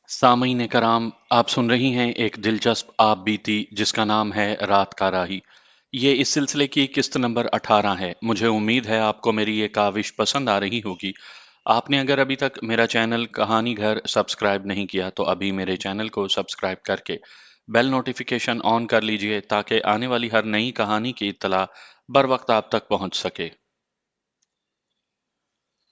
सामीन कराम, आप सुन रही हैं एक दिलचस्प आप बीती जिसका नाम है रात का राही। ये इस सिलसिले की किस्त नंबर 18 है। मुझे उम्मीद है आपको मेरी ये काविश पसंद आ रही होगी। आपने अगर अभी तक मेरा चैनल कहानी घर सब्सक्राइब नहीं किया तो अभी मेरे चैनल को सब्सक्राइब करके बेल नोटिफिकेशन ऑन कर लीजिए ताकि आने वाली हर नई कहानी की इत्तला बर वक्त आप तक पहुंच सके।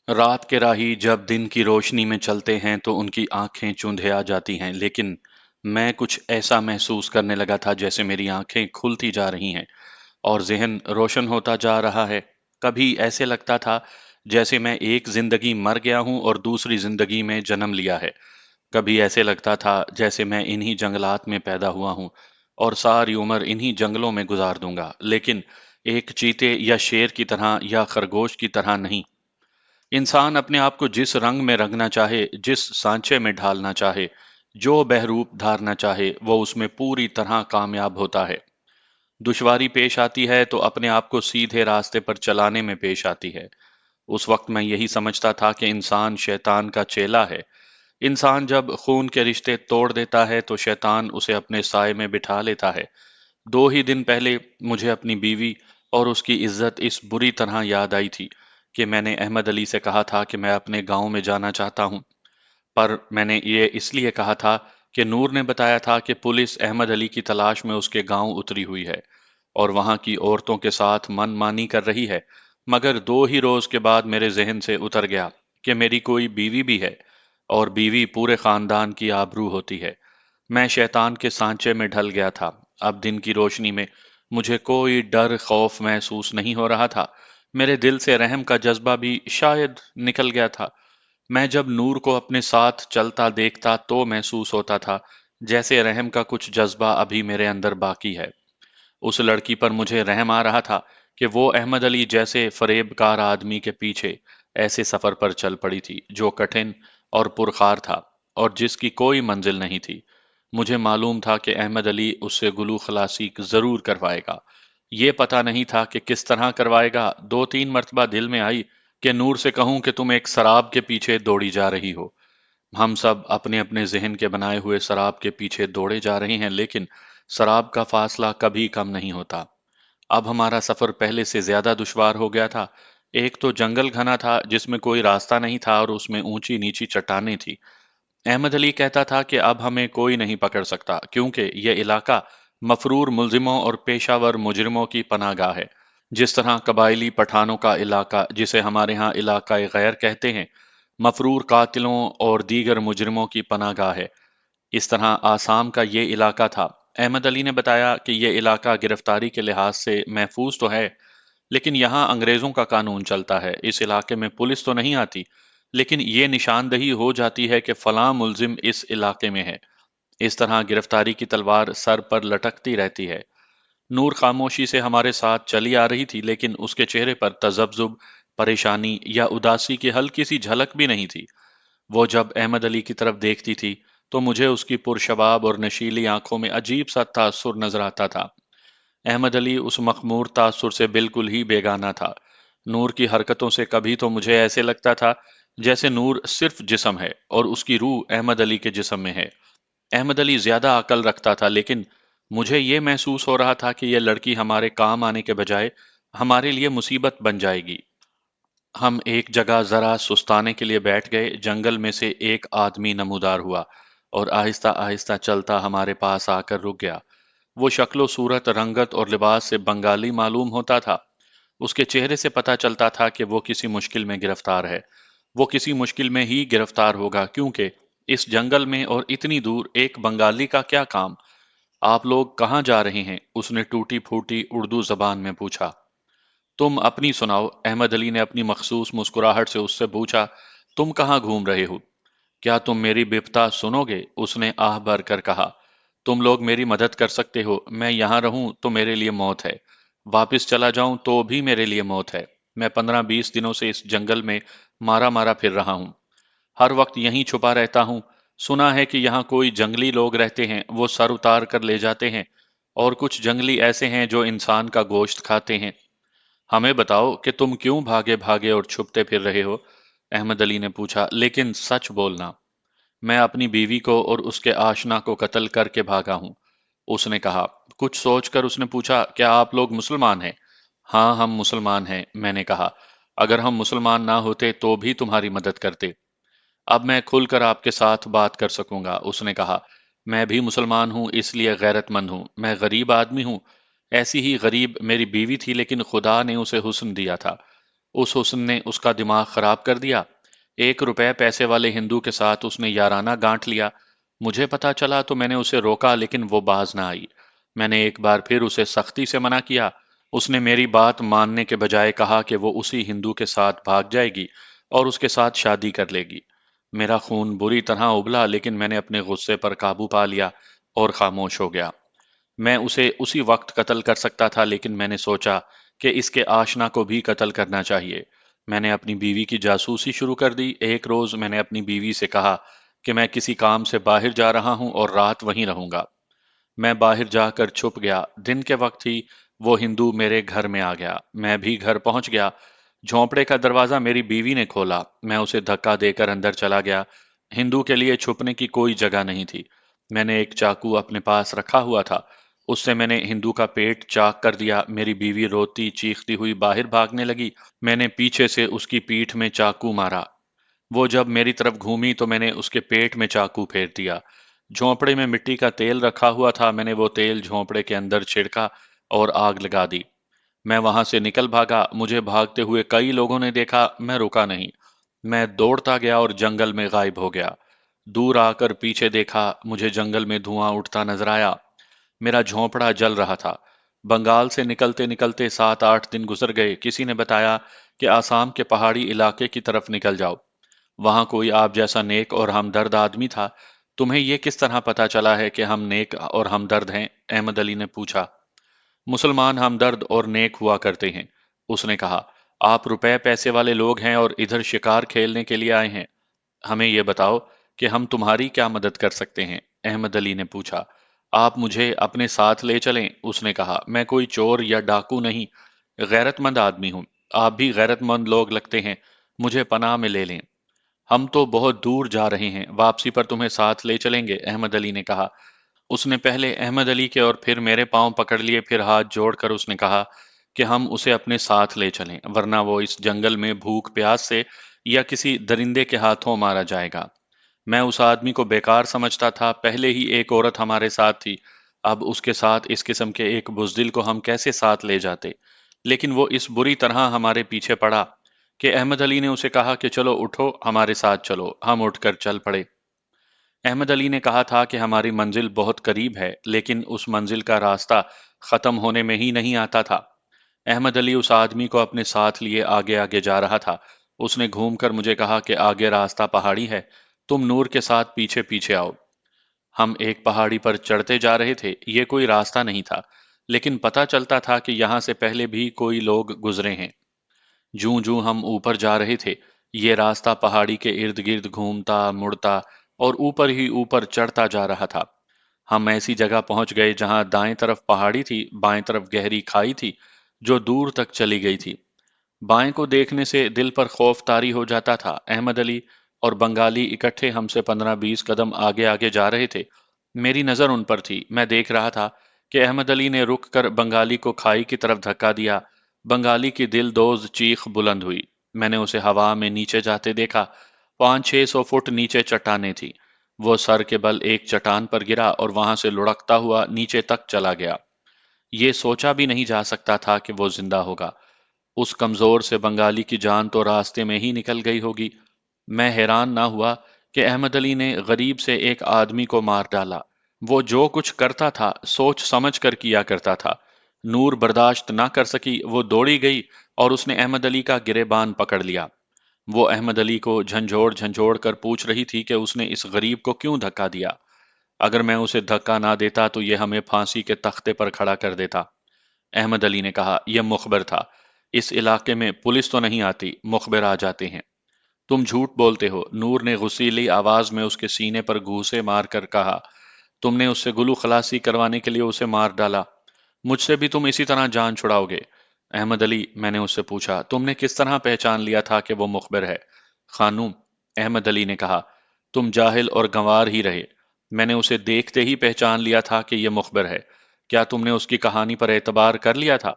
रात के राही जब दिन की रोशनी में चलते हैं तो उनकी आंखें चुंधिया जाती हैं, लेकिन मैं कुछ ऐसा महसूस करने लगा था जैसे मेरी आंखें खुलती जा रही हैं और ज़हन रोशन होता जा रहा है। कभी ऐसे लगता था जैसे मैं एक जिंदगी मर गया हूं और दूसरी जिंदगी में जन्म लिया है। कभी ऐसे लगता था जैसे मैं इन्हीं जंगलात में पैदा हुआ हूं और सारी उम्र इन्हीं जंगलों में गुजार दूंगा, लेकिन एक चीते या शेर की तरह या खरगोश की तरह नहीं। इंसान अपने आप को जिस रंग में रंगना चाहे, जिस सांचे में ढालना चाहे, जो बहरूप धारना चाहे, वो उसमें पूरी तरह कामयाब होता है। दुश्वारी पेश आती है तो अपने आप को सीधे रास्ते पर चलाने में पेश आती है। उस वक्त मैं यही समझता था कि इंसान शैतान का चेला है। इंसान जब खून के रिश्ते तोड़ देता है तो शैतान उसे अपने साए में बिठा लेता है। 2 ही दिन पहले मुझे अपनी बीवी और उसकी इज्जत इस बुरी तरह याद आई थी कि मैंने अहमद अली से कहा था कि मैं अपने गांव में जाना चाहता हूं। पर मैंने ये इसलिए कहा था कि नूर ने बताया था कि पुलिस अहमद अली की तलाश में उसके गांव उतरी हुई है और वहां की औरतों के साथ मनमानी कर रही है। मगर 2 ही रोज के बाद मेरे जहन से उतर गया कि मेरी कोई बीवी भी है और बीवी पूरे खानदान की आबरू होती है। मैं शैतान के सांचे में ढल गया था। अब दिन की रोशनी में मुझे कोई डर खौफ महसूस नहीं हो रहा था। मेरे दिल से रहम का जज्बा भी शायद निकल गया था। मैं जब नूर को अपने साथ चलता देखता तो महसूस होता था जैसे रहम का कुछ जज्बा अभी मेरे अंदर बाकी है। उस लड़की पर मुझे रहम आ रहा था कि वो अहमद अली जैसे फरेबकार आदमी के पीछे ऐसे सफर पर चल पड़ी थी जो कठिन और पुरखार था और जिसकी कोई मंजिल नहीं थी। मुझे मालूम था कि अहमद अली उससे गुलू खलासी जरूर करवाएगा। ये पता नहीं था कि किस तरह करवाएगा। 2-3 मर्तबा दिल में आई कि नूर से कहूं कि तुम एक शराब के पीछे दौड़ी जा रही हो। हम सब अपने अपने जहन के बनाए हुए शराब के पीछे दौड़े जा रहे हैं, लेकिन शराब का फासला कभी कम नहीं होता। अब हमारा सफर पहले से ज्यादा दुश्वार हो गया था। एक तो जंगल घना था जिसमें कोई रास्ता नहीं था और उसमें ऊंची नीची चट्टानें थी। अहमद अली कहता था कि अब हमें कोई नहीं पकड़ सकता क्योंकि यह इलाका मफरूर मुलजिमों और पेशावर मुजरिमों की पनाहगाह है। जिस तरह कबायली पठानों का इलाका, जिसे हमारे यहाँ इलाका गैर कहते हैं, मफरूर कातिलों और दीगर मुजरिमों की पनाहगाह है, इस तरह आसाम का ये इलाका था। अहमद अली ने बताया कि ये इलाका गिरफ्तारी के लिहाज से महफूज तो है, लेकिन यहाँ अंग्रेजों का कानून चलता है। इस इलाके में पुलिस तो नहीं आती, लेकिन ये निशानदही हो जाती है कि फलां मुलजिम इस इलाके में है। इस तरह गिरफ्तारी की तलवार सर पर लटकती रहती है। नूर खामोशी से हमारे साथ चली आ रही थी, लेकिन उसके चेहरे पर तजब्जुब, परेशानी या उदासी की हल्की सी झलक भी नहीं थी। वो जब अहमद अली की तरफ देखती थी तो मुझे उसकी पुरशबाब और नशीली आंखों में अजीब सा तासुर नजर आता था। अहमद अली उस मखमूर तासुर से बिल्कुल ही बेगाना था। नूर की हरकतों से कभी तो मुझे ऐसे लगता था जैसे नूर सिर्फ जिस्म है और उसकी रूह अहमद अली के जिस्म में है। अहमद अली ज्यादा अकल रखता था, लेकिन मुझे ये महसूस हो रहा था कि यह लड़की हमारे काम आने के बजाय हमारे लिए मुसीबत बन जाएगी। हम एक जगह जरा सुस्ताने के लिए बैठ गए। जंगल में से एक आदमी नमूदार हुआ और आहिस्ता आहिस्ता चलता हमारे पास आकर रुक गया। वो शक्लो सूरत, रंगत और लिबास से बंगाली मालूम होता था। उसके चेहरे से पता चलता था कि वो किसी मुश्किल में गिरफ्तार है। वो किसी मुश्किल में ही गिरफ्तार होगा, क्योंकि इस जंगल में और इतनी दूर एक बंगाली का क्या काम। आप लोग कहाँ जा रहे हैं? उसने टूटी फूटी उर्दू जबान में पूछा। तुम अपनी सुनाओ, अहमद अली ने अपनी मखसूस मुस्कुराहट से उससे पूछा। तुम कहाँ घूम रहे हो? क्या तुम मेरी बिपता सुनोगे? उसने आह भर कर कहा। तुम लोग मेरी मदद कर सकते हो। मैं यहाँ रहूं तो मेरे लिए मौत है, वापिस चला जाऊं तो भी मेरे लिए मौत है। मैं 15-20 दिनों से इस जंगल में मारा मारा फिर रहा हूं। हर वक्त यहीं छुपा रहता हूं। सुना है कि यहाँ कोई जंगली लोग रहते हैं, वो सर उतार कर ले जाते हैं, और कुछ जंगली ऐसे हैं जो इंसान का गोश्त खाते हैं। हमें बताओ कि तुम क्यों भागे भागे और छुपते फिर रहे हो? अहमद अली ने पूछा, लेकिन सच बोलना। मैं अपनी बीवी को और उसके आशना को कत्ल करके भागा हूँ। उसने कहा। कुछ सोचकर उसने पूछा, क्या आप लोग मुसलमान हैं? हाँ, हम मुसलमान हैं, मैंने कहा। अगर हम मुसलमान ना होते तो भी तुम्हारी मदद करते। अब मैं खुलकर आपके साथ बात कर सकूंगा, उसने कहा। मैं भी मुसलमान हूँ, इसलिए गैरतमंद हूँ। मैं गरीब आदमी हूँ। ऐसी ही गरीब मेरी बीवी थी, लेकिन खुदा ने उसे हुस्न दिया था। उस हुस्न ने उसका दिमाग खराब कर दिया। 1 रुपए पैसे वाले हिंदू के साथ उसने याराना गांठ लिया। मुझे पता चला तो मैंने उसे रोका, लेकिन वो बाज ना आई। मैंने एक बार फिर उसे सख्ती से मना किया। उसने मेरी बात मानने के बजाय कहा कि वो उसी हिंदू के साथ भाग जाएगी और उसके साथ शादी कर लेगी। मेरा खून बुरी तरह उबला, लेकिन मैंने अपने गुस्से पर काबू पा लिया और खामोश हो गया। मैं उसे उसी वक्त कत्ल कर सकता था, लेकिन मैंने सोचा कि इसके आशना को भी कत्ल करना चाहिए। मैंने अपनी बीवी की जासूसी शुरू कर दी। एक रोज मैंने अपनी बीवी से कहा कि मैं किसी काम से बाहर जा रहा हूं और रात वहीं रहूंगा। मैं बाहर जाकर छुप गया। दिन के वक्त ही वो हिंदू मेरे घर में आ गया। मैं भी घर पहुंच गया। झोंपड़े का दरवाजा मेरी बीवी ने खोला। मैं उसे धक्का देकर अंदर चला गया। हिंदू के लिए छुपने की कोई जगह नहीं थी। मैंने एक चाकू अपने पास रखा हुआ था। उससे मैंने हिंदू का पेट चाक कर दिया। मेरी बीवी रोती चीखती हुई बाहर भागने लगी। मैंने पीछे से उसकी पीठ में चाकू मारा। वो जब मेरी तरफ घूमी तो मैंने उसके पेट में चाकू फेर दिया। झोंपड़े में मिट्टी का तेल रखा हुआ था। मैंने वो तेल झोंपड़े के अंदर छिड़का और आग लगा दी। मैं वहां से निकल भागा। मुझे भागते हुए कई लोगों ने देखा। मैं रुका नहीं। मैं दौड़ता गया और जंगल में गायब हो गया। दूर आकर पीछे देखा। मुझे जंगल में धुआं उठता नजर आया। मेरा झोंपड़ा जल रहा था। बंगाल से निकलते निकलते 7-8 दिन गुजर गए। किसी ने बताया कि आसाम के पहाड़ी इलाके की तरफ निकल जाओ। वहां कोई आप जैसा नेक और हमदर्द आदमी था। तुम्हें यह किस तरह पता चला है कि हम नेक और हमदर्द हैं? अहमद अली ने पूछा। मुसलमान हमदर्द और नेक हुआ करते हैं, उसने कहा। आप रुपए पैसे वाले लोग हैं और इधर शिकार खेलने के लिए आए हैं। हमें यह बताओ कि हम तुम्हारी क्या मदद कर सकते हैं? अहमद अली ने पूछा। आप मुझे अपने साथ ले चलें, उसने कहा। मैं कोई चोर या डाकू नहीं, गैरतमंद आदमी हूं। आप भी गैरतमंद लोग लगते हैं। मुझे पनाह में ले लें। हम तो बहुत दूर जा रहे हैं, वापसी पर तुम्हें साथ ले चलेंगे, अहमद अली ने कहा। उसने पहले अहमद अली के और फिर मेरे पांव पकड़ लिए। फिर हाथ जोड़कर उसने कहा कि हम उसे अपने साथ ले चलें, वरना वो इस जंगल में भूख प्यास से या किसी दरिंदे के हाथों मारा जाएगा। मैं उस आदमी को बेकार समझता था। पहले ही एक औरत हमारे साथ थी, अब उसके साथ इस किस्म के एक बुजदिल को हम कैसे साथ ले जाते? लेकिन वो इस बुरी तरह हमारे पीछे पड़ा कि अहमद अली ने उसे कहा कि चलो उठो, हमारे साथ चलो। हम उठकर चल पड़े। अहमद अली ने कहा था कि हमारी मंजिल बहुत करीब है, लेकिन उस मंजिल का रास्ता खत्म होने में ही नहीं आता था। अहमद अली उस आदमी को अपने साथ लिए आगे आगे जा रहा था। उसने घूमकर मुझे कहा कि आगे रास्ता पहाड़ी है, तुम नूर के साथ पीछे पीछे आओ। हम एक पहाड़ी पर चढ़ते जा रहे थे। ये कोई रास्ता नहीं था, लेकिन पता चलता था कि यहाँ से पहले भी कोई लोग गुजरे हैं। जूं जूं हम ऊपर जा रहे थे, ये रास्ता पहाड़ी के इर्द गिर्द घूमता मुड़ता और ऊपर ही ऊपर चढ़ता जा रहा था। हम ऐसी जगह पहुंच गए जहां दाएं तरफ पहाड़ी थी, बाएं तरफ गहरी खाई थी जो दूर तक चली गई थी। बाएं को देखने से दिल पर खौफ तारी हो जाता था। अहमद अली और बंगाली इकट्ठे हमसे 15-20 कदम आगे आगे जा रहे थे। मेरी नजर उन पर थी। मैं देख रहा था कि अहमद अली ने रुक कर बंगाली को खाई की तरफ धक्का दिया। बंगाली की दिलदोज चीख बुलंद हुई। मैंने उसे हवा में नीचे जाते देखा। 500-600 फुट नीचे चट्टानें थी। वो सर के बल एक चट्टान पर गिरा और वहां से लुढ़कता हुआ नीचे तक चला गया। ये सोचा भी नहीं जा सकता था कि वो जिंदा होगा। उस कमजोर से बंगाली की जान तो रास्ते में ही निकल गई होगी। मैं हैरान ना हुआ कि अहमद अली ने गरीब से एक आदमी को मार डाला। वो जो कुछ करता था सोच समझ कर किया करता था। नूर बर्दाश्त ना कर सकी। वो दौड़ी गई और उसने अहमद अली का गिरेबान पकड़ लिया। वो अहमद अली को झंझोड़ झंझोड़ कर पूछ रही थी कि उसने इस गरीब को क्यों धक्का दिया। अगर मैं उसे धक्का ना देता तो ये हमें फांसी के तख्ते पर खड़ा कर देता। अहमद अली ने कहा, यह मुखबिर था। इस इलाके में पुलिस तो नहीं आती, मुखबिर आ जाते हैं। तुम झूठ बोलते हो, नूर ने गुस्सीली आवाज में उसके सीने पर घूंसे मारकर कहा। तुमने उससे गुलू खलासी करवाने के लिए उसे मार डाला। मुझसे भी तुम इसी तरह जान छुड़ाओगे? अहमद अली, मैंने उससे पूछा, तुमने किस तरह पहचान लिया था कि वो मुखबिर है? खानूम, अहमद अली ने कहा, تم جاہل اور گنوار ہی رہے۔ میں نے اسے دیکھتے ہی پہچان لیا تھا کہ یہ مخبر ہے۔ کیا تم نے اس کی کہانی پر اعتبار کر لیا تھا؟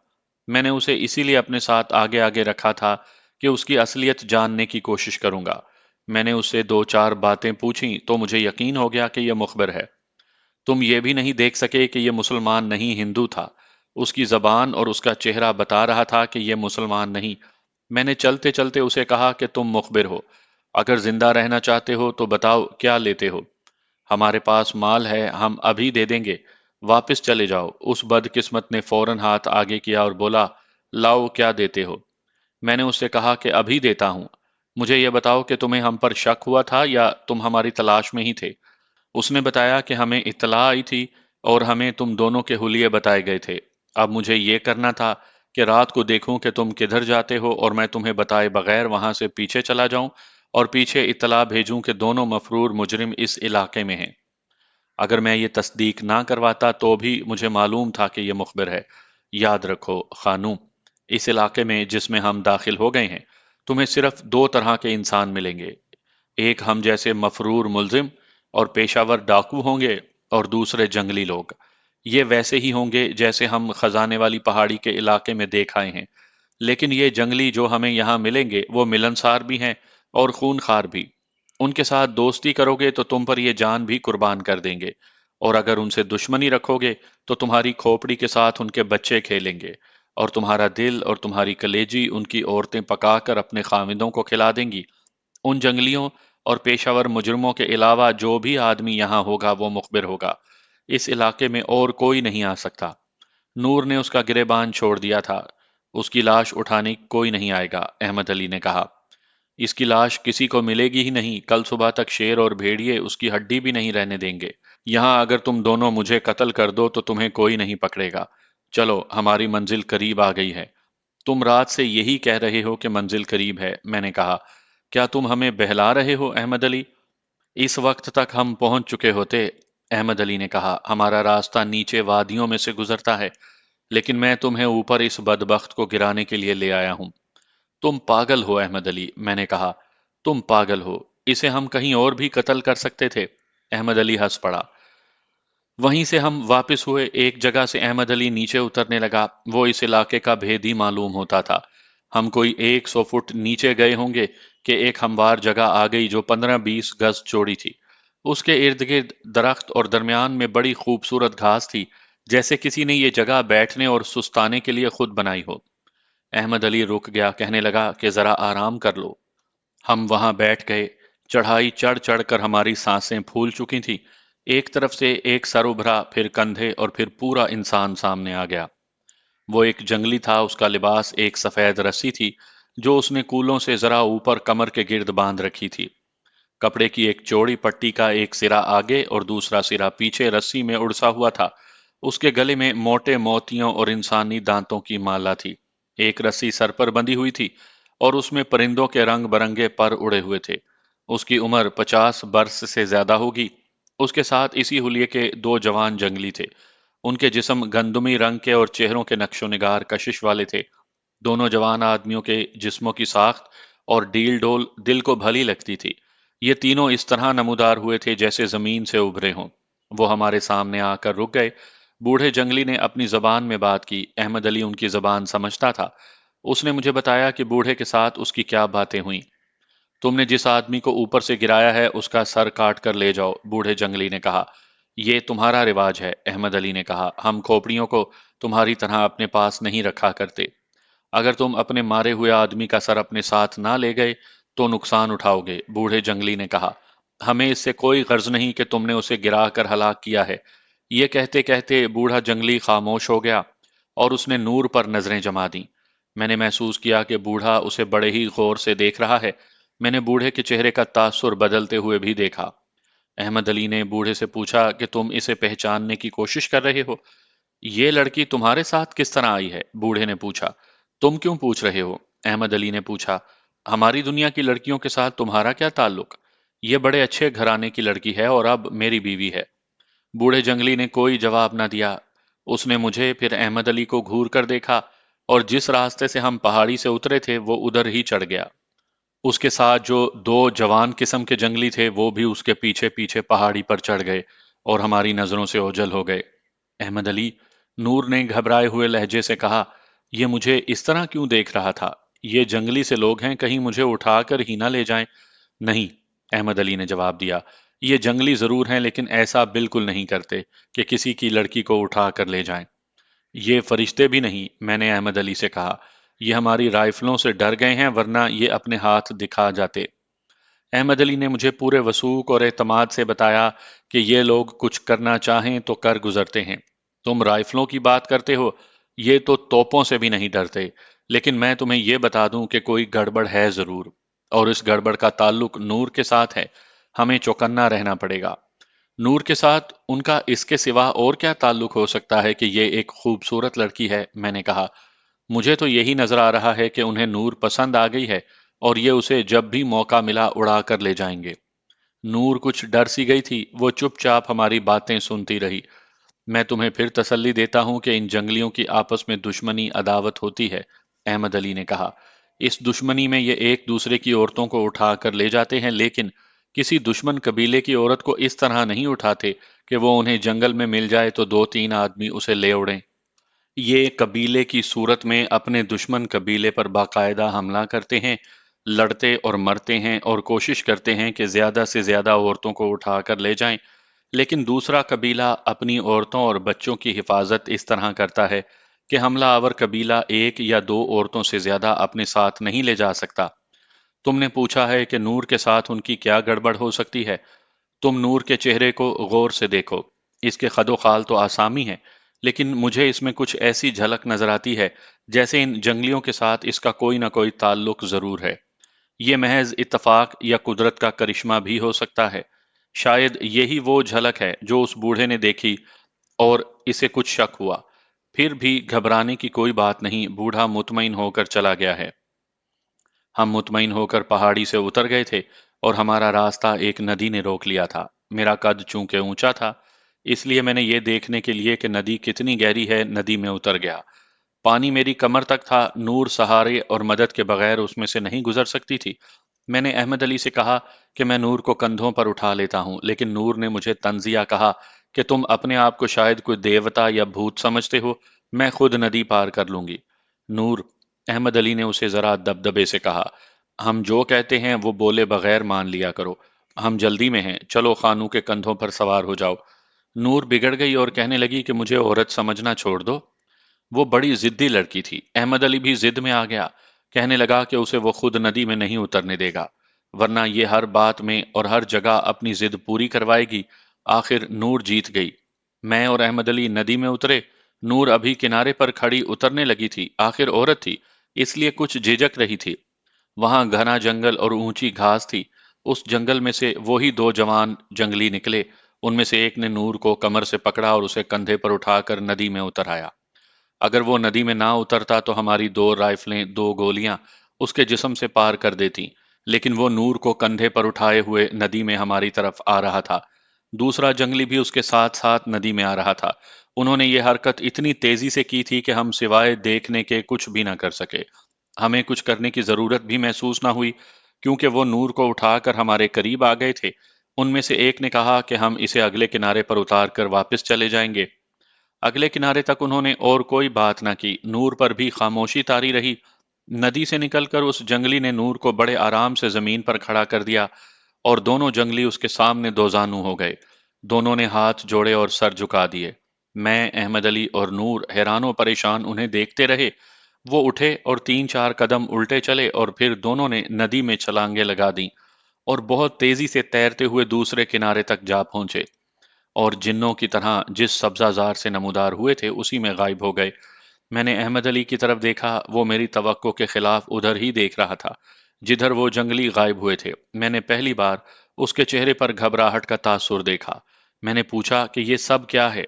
میں نے اسے اسی لیے اپنے ساتھ آگے آگے رکھا تھا کہ اس کی اصلیت جاننے کی کوشش کروں گا۔ میں نے اس سے دو چار باتیں پوچھیں تو مجھے یقین ہو گیا کہ یہ مخبر ہے۔ تم یہ بھی نہیں دیکھ سکے کہ یہ مسلمان نہیں، ہندو تھا۔ اس کی زبان اور اس کا چہرہ بتا رہا تھا کہ یہ مسلمان نہیں۔ میں نے چلتے چلتے اسے کہا کہ تم مخبر ہو، اگر زندہ رہنا چاہتے ہو تو بتاؤ کیا لیتے ہو؟ ہمارے پاس مال ہے، ہم ابھی دے دیں گے، واپس چلے جاؤ۔ اس بدقسمت نے فوراً ہاتھ آگے کیا اور بولا، لاؤ کیا دیتے ہو؟ میں نے اس سے کہا کہ ابھی دیتا ہوں۔ مجھے یہ بتاؤ کہ تمہیں ہم پر شک ہوا تھا یا تم ہماری تلاش میں ہی تھے؟ اس نے بتایا کہ ہمیں اطلاع آئی تھی اور ہمیں تم دونوں کے حلیے بتائے گئے تھے۔ اب مجھے یہ کرنا تھا کہ رات کو دیکھوں کہ تم کدھر جاتے ہو اور میں تمہیں بتائے بغیر وہاں سے پیچھے چلا جاؤں اور پیچھے اطلاع بھیجوں کہ دونوں مفرور مجرم اس علاقے میں ہیں۔ اگر میں یہ تصدیق نہ کرواتا تو بھی مجھے معلوم تھا کہ یہ مخبر ہے۔ یاد رکھو خانوم، اس علاقے میں جس میں ہم داخل ہو گئے ہیں، تمہیں صرف دو طرح کے انسان ملیں گے۔ ایک ہم جیسے مفرور ملزم اور پیشہ ور ڈاکو ہوں گے، اور دوسرے جنگلی لوگ۔ یہ ویسے ہی ہوں گے جیسے ہم خزانے والی پہاڑی کے علاقے میں دیکھ آئے ہیں، لیکن یہ جنگلی جو ہمیں یہاں ملیں گے وہ ملنسار بھی ہیں اور خون خار بھی۔ ان کے ساتھ دوستی کرو گے تو تم پر یہ جان بھی قربان کر دیں گے، اور اگر ان سے دشمنی رکھو گے تو تمہاری کھوپڑی کے ساتھ ان کے بچے کھیلیں گے، اور تمہارا دل اور تمہاری کلیجی ان کی عورتیں پکا کر اپنے خاوندوں کو کھلا دیں گی۔ ان جنگلیوں اور پیشہ ور مجرموں کے علاوہ جو بھی آدمی یہاں ہوگا وہ مخبر ہوگا۔ اس علاقے میں اور کوئی نہیں آ سکتا۔ نور نے اس کا گریبان چھوڑ دیا تھا۔ اس کی لاش اٹھانے کوئی نہیں آئے گا، احمد علی نے کہا۔ اس کی لاش کسی کو ملے گی ہی نہیں، کل صبح تک شیر اور بھیڑیے اس کی ہڈی بھی نہیں رہنے دیں گے۔ یہاں اگر تم دونوں مجھے قتل کر دو تو تمہیں کوئی نہیں پکڑے گا۔ چلو، ہماری منزل قریب آ گئی ہے۔ تم رات سے یہی کہہ رہے ہو کہ منزل قریب ہے، میں نے کہا۔ کیا تم ہمیں بہلا رہے ہو احمد علی؟ اس وقت تک ہم پہنچ چکے ہوتے، احمد علی نے کہا۔ ہمارا راستہ نیچے وادیوں میں سے گزرتا ہے، لیکن میں تمہیں اوپر اس بدبخت کو گرانے کے لیے لے آیا ہوں۔ تم پاگل ہو احمد علی، میں نے کہا۔ تم پاگل ہو، اسے ہم کہیں اور بھی قتل کر سکتے تھے۔ احمد علی ہنس پڑا۔ وہیں سے ہم واپس ہوئے، ایک جگہ سے احمد علی نیچے اترنے لگا۔ وہ اس علاقے کا بھیدی معلوم ہوتا تھا۔ ہم کوئی 100 فٹ نیچے گئے ہوں گے کہ ایک ہموار جگہ آ گئی جو 15-20 گز چوڑی تھی۔ اس کے ارد گرد درخت اور درمیان میں بڑی خوبصورت گھاس تھی، جیسے کسی نے یہ جگہ بیٹھنے اور سستانے کے لیے خود بنائی ہو۔ احمد علی رک گیا، کہنے لگا کہ ذرا آرام کر لو۔ ہم وہاں بیٹھ گئے۔ چڑھائی چڑھ چڑھ کر ہماری سانسیں پھول چکی تھیں۔ ایک طرف سے ایک سر ابھرا، پھر کندھے اور پھر پورا انسان سامنے آ گیا۔ وہ ایک جنگلی تھا، اس کا لباس ایک سفید رسی تھی جو اس نے کولوں سے ذرا اوپر کمر کے گرد باندھ رکھی تھی۔ کپڑے کی ایک چوڑی پٹی کا ایک سرا آگے اور دوسرا سرا پیچھے رسی میں اڑسا ہوا تھا۔ اس کے گلے میں موٹے موتیوں اور انسانی دانتوں کی مالا تھی۔ ایک رسی سر پر بندھی ہوئی تھی اور اس میں پرندوں کے رنگ برنگے پر اڑے ہوئے تھے۔ اس کی عمر 50 برس سے زیادہ ہوگی۔ اس کے ساتھ اسی حلیے کے دو جوان جنگلی تھے۔ ان کے جسم گندمی رنگ کے اور چہروں کے نقش و نگار کشش والے تھے۔ دونوں جوان آدمیوں کے جسموں کی ساخت اور ڈیل ڈول دل کو بھلی لگتی تھی۔ یہ تینوں اس طرح نمودار ہوئے تھے جیسے زمین سے ابھرے ہوں۔ وہ ہمارے سامنے آ کر رک گئے۔ بوڑھے جنگلی نے اپنی زبان میں بات کی۔ احمد علی ان کی زبان سمجھتا تھا۔ اس نے مجھے بتایا کہ بوڑھے کے ساتھ اس کی کیا باتیں ہوئیں۔ تم نے جس آدمی کو اوپر سے گرایا ہے اس کا سر کاٹ کر لے جاؤ، بوڑھے جنگلی نے کہا۔ یہ تمہارا رواج ہے، احمد علی نے کہا۔ ہم کھوپڑیوں کو تمہاری طرح اپنے پاس نہیں رکھا کرتے۔ اگر تم اپنے مارے ہوئے آدمی کا سر اپنے ساتھ نہ لے گئے تو نقصان اٹھاؤ گے، بوڑھے جنگلی نے کہا۔ ہمیں اس سے کوئی غرض نہیں کہ تم نے اسے گرا کر ہلاک کیا ہے۔ یہ کہتے کہتے بوڑھا جنگلی خاموش ہو گیا اور اس نے نور پر نظریں جما دیں۔ میں نے محسوس کیا کہ بوڑھا اسے بڑے ہی غور سے دیکھ رہا ہے۔ میں نے بوڑھے کے چہرے کا تاثر بدلتے ہوئے بھی دیکھا۔ احمد علی نے بوڑھے سے پوچھا کہ تم اسے پہچاننے کی کوشش کر رہے ہو؟ یہ لڑکی تمہارے ساتھ کس طرح آئی ہے؟ بوڑھے نے پوچھا۔ تم کیوں پوچھ رہے ہو؟ احمد علی نے پوچھا۔ ہماری دنیا کی لڑکیوں کے ساتھ تمہارا کیا تعلق؟ یہ بڑے اچھے گھرانے کی لڑکی ہے اور اب میری بیوی ہے۔ بوڑھے جنگلی نے کوئی جواب نہ دیا۔ اس نے مجھے پھر احمد علی کو گھور کر دیکھا اور جس راستے سے ہم پہاڑی سے اترے تھے وہ ادھر ہی چڑھ گیا۔ उसके साथ जो दो जवान किस्म के जंगली थे वो भी उसके पीछे पीछे पहाड़ी पर चढ़ गए और हमारी नजरों से ओझल हो गए। अहमद अली, नूर ने घबराए हुए लहजे से कहा, ये मुझे इस तरह क्यों देख रहा था? ये जंगली से लोग हैं, कहीं मुझे उठाकर ही ना ले जाएं। नहीं, अहमद अली ने जवाब दिया, ये जंगली जरूर हैं लेकिन ऐसा बिल्कुल नहीं करते कि किसी की लड़की को उठा कर ले जाएं। ये फरिश्ते भी नहीं, मैंने अहमद अली से कहा। ये हमारी राइफलों से डर गए हैं, वरना ये अपने हाथ दिखा जाते। अहमद अली ने मुझे पूरे वसूख और एतमाद से बताया कि ये लोग कुछ करना चाहें तो कर गुजरते हैं। तुम राइफलों की बात करते हो, ये तो तोपों से भी नहीं डरते। लेकिन मैं तुम्हें ये बता दूं कि कोई गड़बड़ है जरूर, और इस गड़बड़ का ताल्लुक नूर के साथ है। हमें चौकन्ना रहना पड़ेगा। नूर के साथ उनका इसके सिवा और क्या ताल्लुक हो सकता है कि ये एक खूबसूरत लड़की है? मैंने कहा, मुझे तो यही नजर आ रहा है कि उन्हें नूर पसंद आ गई है और ये उसे जब भी मौका मिला उड़ा कर ले जाएंगे। नूर कुछ डर सी गई थी, वो चुपचाप हमारी बातें सुनती रही। मैं तुम्हें फिर तसल्ली देता हूं कि इन जंगलियों की आपस में दुश्मनी अदावत होती है, अहमद अली ने कहा। इस दुश्मनी में ये एक दूसरे की औरतों को उठा कर ले जाते हैं, लेकिन किसी दुश्मन कबीले की औरत को इस तरह नहीं उठाते कि वो उन्हें जंगल में मिल जाए तो दो तीन आदमी उसे ले उड़ें। ये कबीले की सूरत में अपने दुश्मन कबीले पर बाकायदा हमला करते हैं, लड़ते और मरते हैं और कोशिश करते हैं कि ज्यादा से ज्यादा औरतों को उठाकर ले जाएं। लेकिन दूसरा कबीला अपनी औरतों और बच्चों की हिफाजत इस तरह करता है कि हमलावर कबीला एक या दो औरतों से ज्यादा अपने साथ नहीं ले जा सकता। तुमने पूछा है कि नूर के साथ उनकी क्या गड़बड़ हो सकती है। तुम नूर के चेहरे को गौर से देखो। इसके खदोखाल तो आसामी है, लेकिन मुझे इसमें कुछ ऐसी झलक नजर आती है जैसे इन जंगलियों के साथ इसका कोई ना कोई ताल्लुक जरूर है। ये महज इत्तफाक या कुदरत का करिश्मा भी हो सकता है। शायद यही वो झलक है जो उस बूढ़े ने देखी और इसे कुछ शक हुआ। फिर भी घबराने की कोई बात नहीं, बूढ़ा मुतमईन होकर चला गया है। हम मुतमईन होकर पहाड़ी से उतर गए थे और हमारा रास्ता एक नदी ने रोक लिया था। मेरा कद चूंकि ऊंचा था, इसलिए मैंने ये देखने के लिए कि नदी कितनी गहरी है नदी में उतर गया। पानी मेरी कमर तक था। नूर सहारे और मदद के बगैर उसमें से नहीं गुजर सकती थी। मैंने अहमद अली से कहा कि मैं नूर को कंधों पर उठा लेता हूं, लेकिन नूर ने मुझे तंजिया कहा कि तुम अपने आप को शायद कोई देवता या भूत समझते हो, मैं खुद नदी पार कर लूंगी। नूर, अहमद अली ने उसे जरा दबदबे से कहा, हम जो कहते हैं वो बोले बगैर मान लिया करो। हम जल्दी में हैं, चलो खानू के कंधों पर सवार हो जाओ। नूर बिगड़ गई और कहने लगी कि मुझे औरत समझना छोड़ दो। वो बड़ी जिद्दी लड़की थी। अहमद अली भी जिद में आ गया। कहने लगा कि उसे वो खुद नदी में नहीं उतरने देगा, वरना ये हर बात में और हर जगह अपनी जिद पूरी करवाएगी। आखिर नूर जीत गई। मैं और अहमद अली नदी में उतरे। नूर अभी किनारे पर खड़ी उतरने लगी थी। आखिर औरत थी, इसलिए कुछ झिझक रही थी। वहां घना जंगल और ऊंची घास थी। उस जंगल में से वही दो जवान जंगली निकले। उनमें से एक ने नूर को कमर से पकड़ा और उसे कंधे पर उठाकर नदी में उतर आया। अगर वो नदी में ना उतरता तो हमारी दो राइफलें, दो गोलियां उसके जिस्म से पार कर देती। लेकिन वो नूर को कंधे पर उठाए हुए नदी में हमारी तरफ आ रहा था। दूसरा जंगली भी उसके साथ साथ नदी में आ रहा था। उन्होंने ये हरकत इतनी तेजी से की थी कि हम सिवाय देखने के कुछ भी ना कर सके। हमें कुछ करने की जरूरत भी महसूस ना हुई, क्योंकि वो नूर को उठाकर हमारे करीब आ गए थे। उनमें से एक ने कहा कि हम इसे अगले किनारे पर उतार कर वापस चले जाएंगे। अगले किनारे तक उन्होंने और कोई बात ना की। नूर पर भी खामोशी तारी रही। नदी से निकलकर उस जंगली ने नूर को बड़े आराम से जमीन पर खड़ा कर दिया और दोनों जंगली उसके सामने दोजानू हो गए। दोनों ने हाथ जोड़े और सर झुका दिए। मैं, अहमद अली और नूर हैरानो परेशान उन्हें देखते रहे। वो उठे और तीन चार कदम उल्टे चले और फिर दोनों ने नदी में छलांगे लगा दी और बहुत तेजी से तैरते हुए दूसरे किनारे तक जा पहुंचे और जिन्नों की तरह जिस सब्जाजार से नमूदार हुए थे उसी में गायब हो गए। मैंने अहमद अली की तरफ देखा। वो मेरी तवक्को के खिलाफ उधर ही देख रहा था जिधर वो जंगली गायब हुए थे। मैंने पहली बार उसके चेहरे पर घबराहट का तासुर देखा। मैंने पूछा कि ये सब क्या है?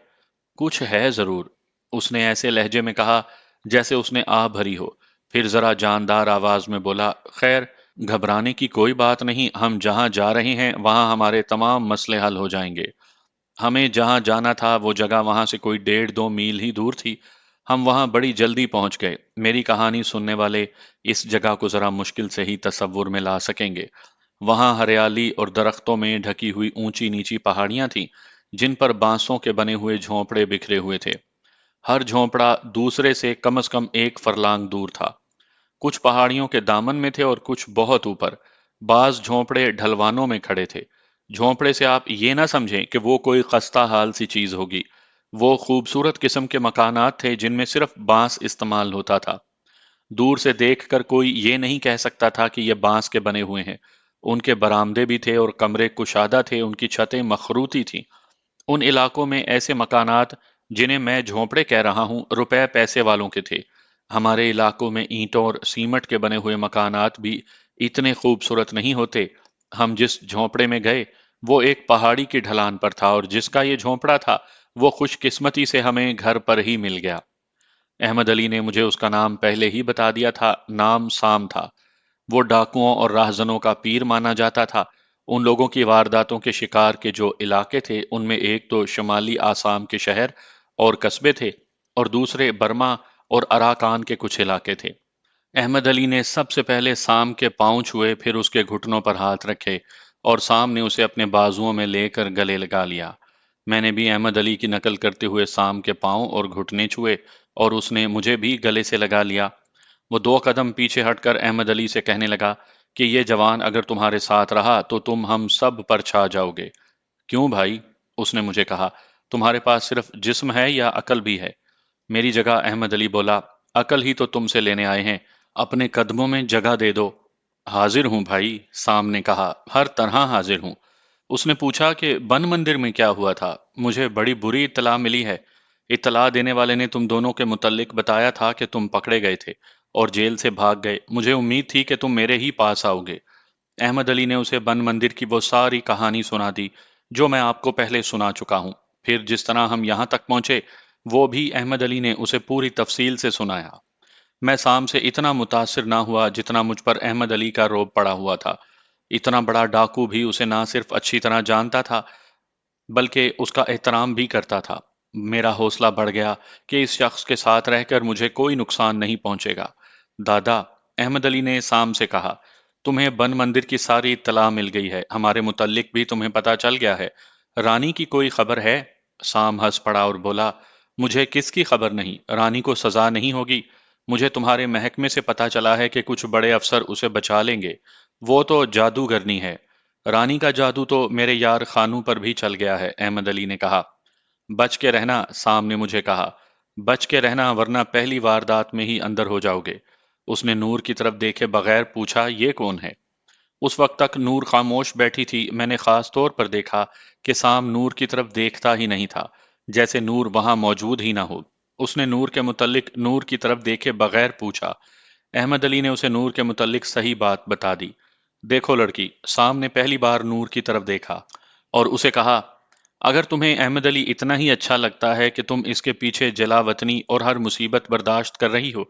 कुछ है जरूर, उसने ऐसे लहजे में कहा जैसे उसने आह भरी हो। फिर जरा जानदार आवाज में बोला, खैर, घबराने की कोई बात नहीं। हम जहां जा रहे हैं वहां हमारे तमाम मसले हल हो जाएंगे। हमें जहां जाना था वो जगह वहां से कोई 1.5-2 मील ही दूर थी। ہم وہاں بڑی جلدی پہنچ گئے۔ میری کہانی سننے والے اس جگہ کو ذرا مشکل سے ہی تصور میں لا سکیں گے۔ وہاں ہریالی اور درختوں میں ڈھکی ہوئی اونچی نیچی پہاڑیاں تھیں، جن پر بانسوں کے بنے ہوئے جھونپڑے بکھرے ہوئے تھے۔ ہر جھونپڑا دوسرے سے کم از کم ایک فرلانگ دور تھا۔ کچھ پہاڑیوں کے دامن میں تھے اور کچھ بہت اوپر۔ بعض جھونپڑے ڈھلوانوں میں کھڑے تھے۔ جھونپڑے سے آپ یہ نہ سمجھیں کہ وہ کوئی خستہ حال سی چیز ہوگی۔ وہ خوبصورت قسم کے مکانات تھے جن میں صرف بانس استعمال ہوتا تھا۔ دور سے دیکھ کر کوئی یہ نہیں کہہ سکتا تھا کہ یہ بانس کے بنے ہوئے ہیں۔ ان کے برآمدے بھی تھے اور کمرے کشادہ تھے، ان کی چھتیں مخروطی تھیں۔ ان علاقوں میں ایسے مکانات جنہیں میں جھونپڑے کہہ رہا ہوں، روپے پیسے والوں کے تھے۔ ہمارے علاقوں میں اینٹوں اور سیمٹ کے بنے ہوئے مکانات بھی اتنے خوبصورت نہیں ہوتے۔ ہم جس جھونپڑے میں گئے وہ ایک پہاڑی کی ڈھلان پر تھا، اور جس کا یہ جھونپڑا تھا وہ خوش قسمتی سے ہمیں گھر پر ہی مل گیا۔ احمد علی نے مجھے اس کا نام پہلے ہی بتا دیا تھا۔ نام سام تھا۔ وہ ڈاکوؤں اور راہزنوں کا پیر مانا جاتا تھا۔ ان لوگوں کی وارداتوں کے شکار کے جو علاقے تھے، ان میں ایک تو شمالی آسام کے شہر اور قصبے تھے، اور دوسرے برما اور اراکان کے کچھ علاقے تھے۔ احمد علی نے سب سے پہلے سام کے پاؤں چھوئے، پھر اس کے گھٹنوں پر ہاتھ رکھے، اور سام نے اسے اپنے بازوؤں میں لے کر گلے لگا لیا۔ میں نے بھی احمد علی کی نقل کرتے ہوئے سام کے پاؤں اور گھٹنے چھوئے، اور اس نے مجھے بھی گلے سے لگا لیا۔ وہ 2 قدم پیچھے ہٹ کر احمد علی سے کہنے لگا کہ یہ جوان اگر تمہارے ساتھ رہا تو تم ہم سب پر چھا جاؤ گے۔ کیوں بھائی؟ اس نے مجھے کہا۔ تمہارے پاس صرف جسم ہے یا عقل بھی ہے؟ میری جگہ احمد علی بولا، عقل ہی تو تم سے لینے آئے ہیں، اپنے قدموں میں جگہ دے دو۔ حاضر ہوں بھائی، سام نے کہا، ہر طرح حاضر ہوں۔ اس نے پوچھا کہ بن مندر میں کیا ہوا تھا؟ مجھے بڑی بری اطلاع ملی ہے۔ اطلاع دینے والے نے تم دونوں کے متعلق بتایا تھا کہ تم پکڑے گئے تھے اور جیل سے بھاگ گئے۔ مجھے امید تھی کہ تم میرے ہی پاس آؤ گے۔ احمد علی نے اسے بن مندر کی وہ ساری کہانی سنا دی جو میں آپ کو پہلے سنا چکا ہوں۔ پھر جس طرح ہم یہاں تک پہنچے وہ بھی احمد علی نے اسے پوری تفصیل سے سنایا۔ میں سام سے اتنا متاثر نہ ہوا جتنا مجھ پر احمد علی کا رعب پڑا ہوا تھا۔ اتنا بڑا ڈاکو بھی اسے نہ صرف اچھی طرح جانتا تھا بلکہ اس کا احترام بھی کرتا تھا۔ میرا حوصلہ بڑھ گیا کہ اس شخص کے ساتھ رہ کر مجھے کوئی نقصان نہیں پہنچے گا۔ دادا، احمد علی نے سام سے کہا، تمہیں بن مندر کی ساری اطلاع مل گئی ہے، ہمارے متعلق بھی تمہیں پتہ چل گیا ہے۔ رانی کی کوئی خبر ہے؟ سام ہنس پڑا اور بولا، مجھے کس کی خبر نہیں؟ رانی کو سزا نہیں ہوگی؟ مجھے تمہارے محکمے سے پتہ چلا ہے کہ کچھ بڑے افسر اسے بچا لیں گے۔ وہ تو جادوگرنی ہے۔ رانی کا جادو تو میرے یار خانو پر بھی چل گیا ہے، احمد علی نے کہا۔ بچ کے رہنا، سام نے مجھے کہا۔ بچ کے رہنا ورنہ پہلی واردات میں ہی اندر ہو جاؤ گے۔ اس نے نور کی طرف دیکھے بغیر پوچھا، یہ کون ہے؟ اس وقت تک نور خاموش بیٹھی تھی۔ میں نے خاص طور پر دیکھا کہ سام نور کی طرف دیکھتا ہی نہیں تھا، جیسے نور وہاں موجود ہی نہ ہو۔ اس نے نور کے متعلق نور کی طرف دیکھے بغیر پوچھا۔ احمد علی نے اسے نور کے متعلق صحیح بات بتا دی۔ دیکھو لڑکی، سام نے پہلی بار نور کی طرف دیکھا اور اسے کہا، اگر تمہیں احمد علی اتنا ہی اچھا لگتا ہے کہ تم اس کے پیچھے جلا وطنی اور ہر مصیبت برداشت کر رہی ہو،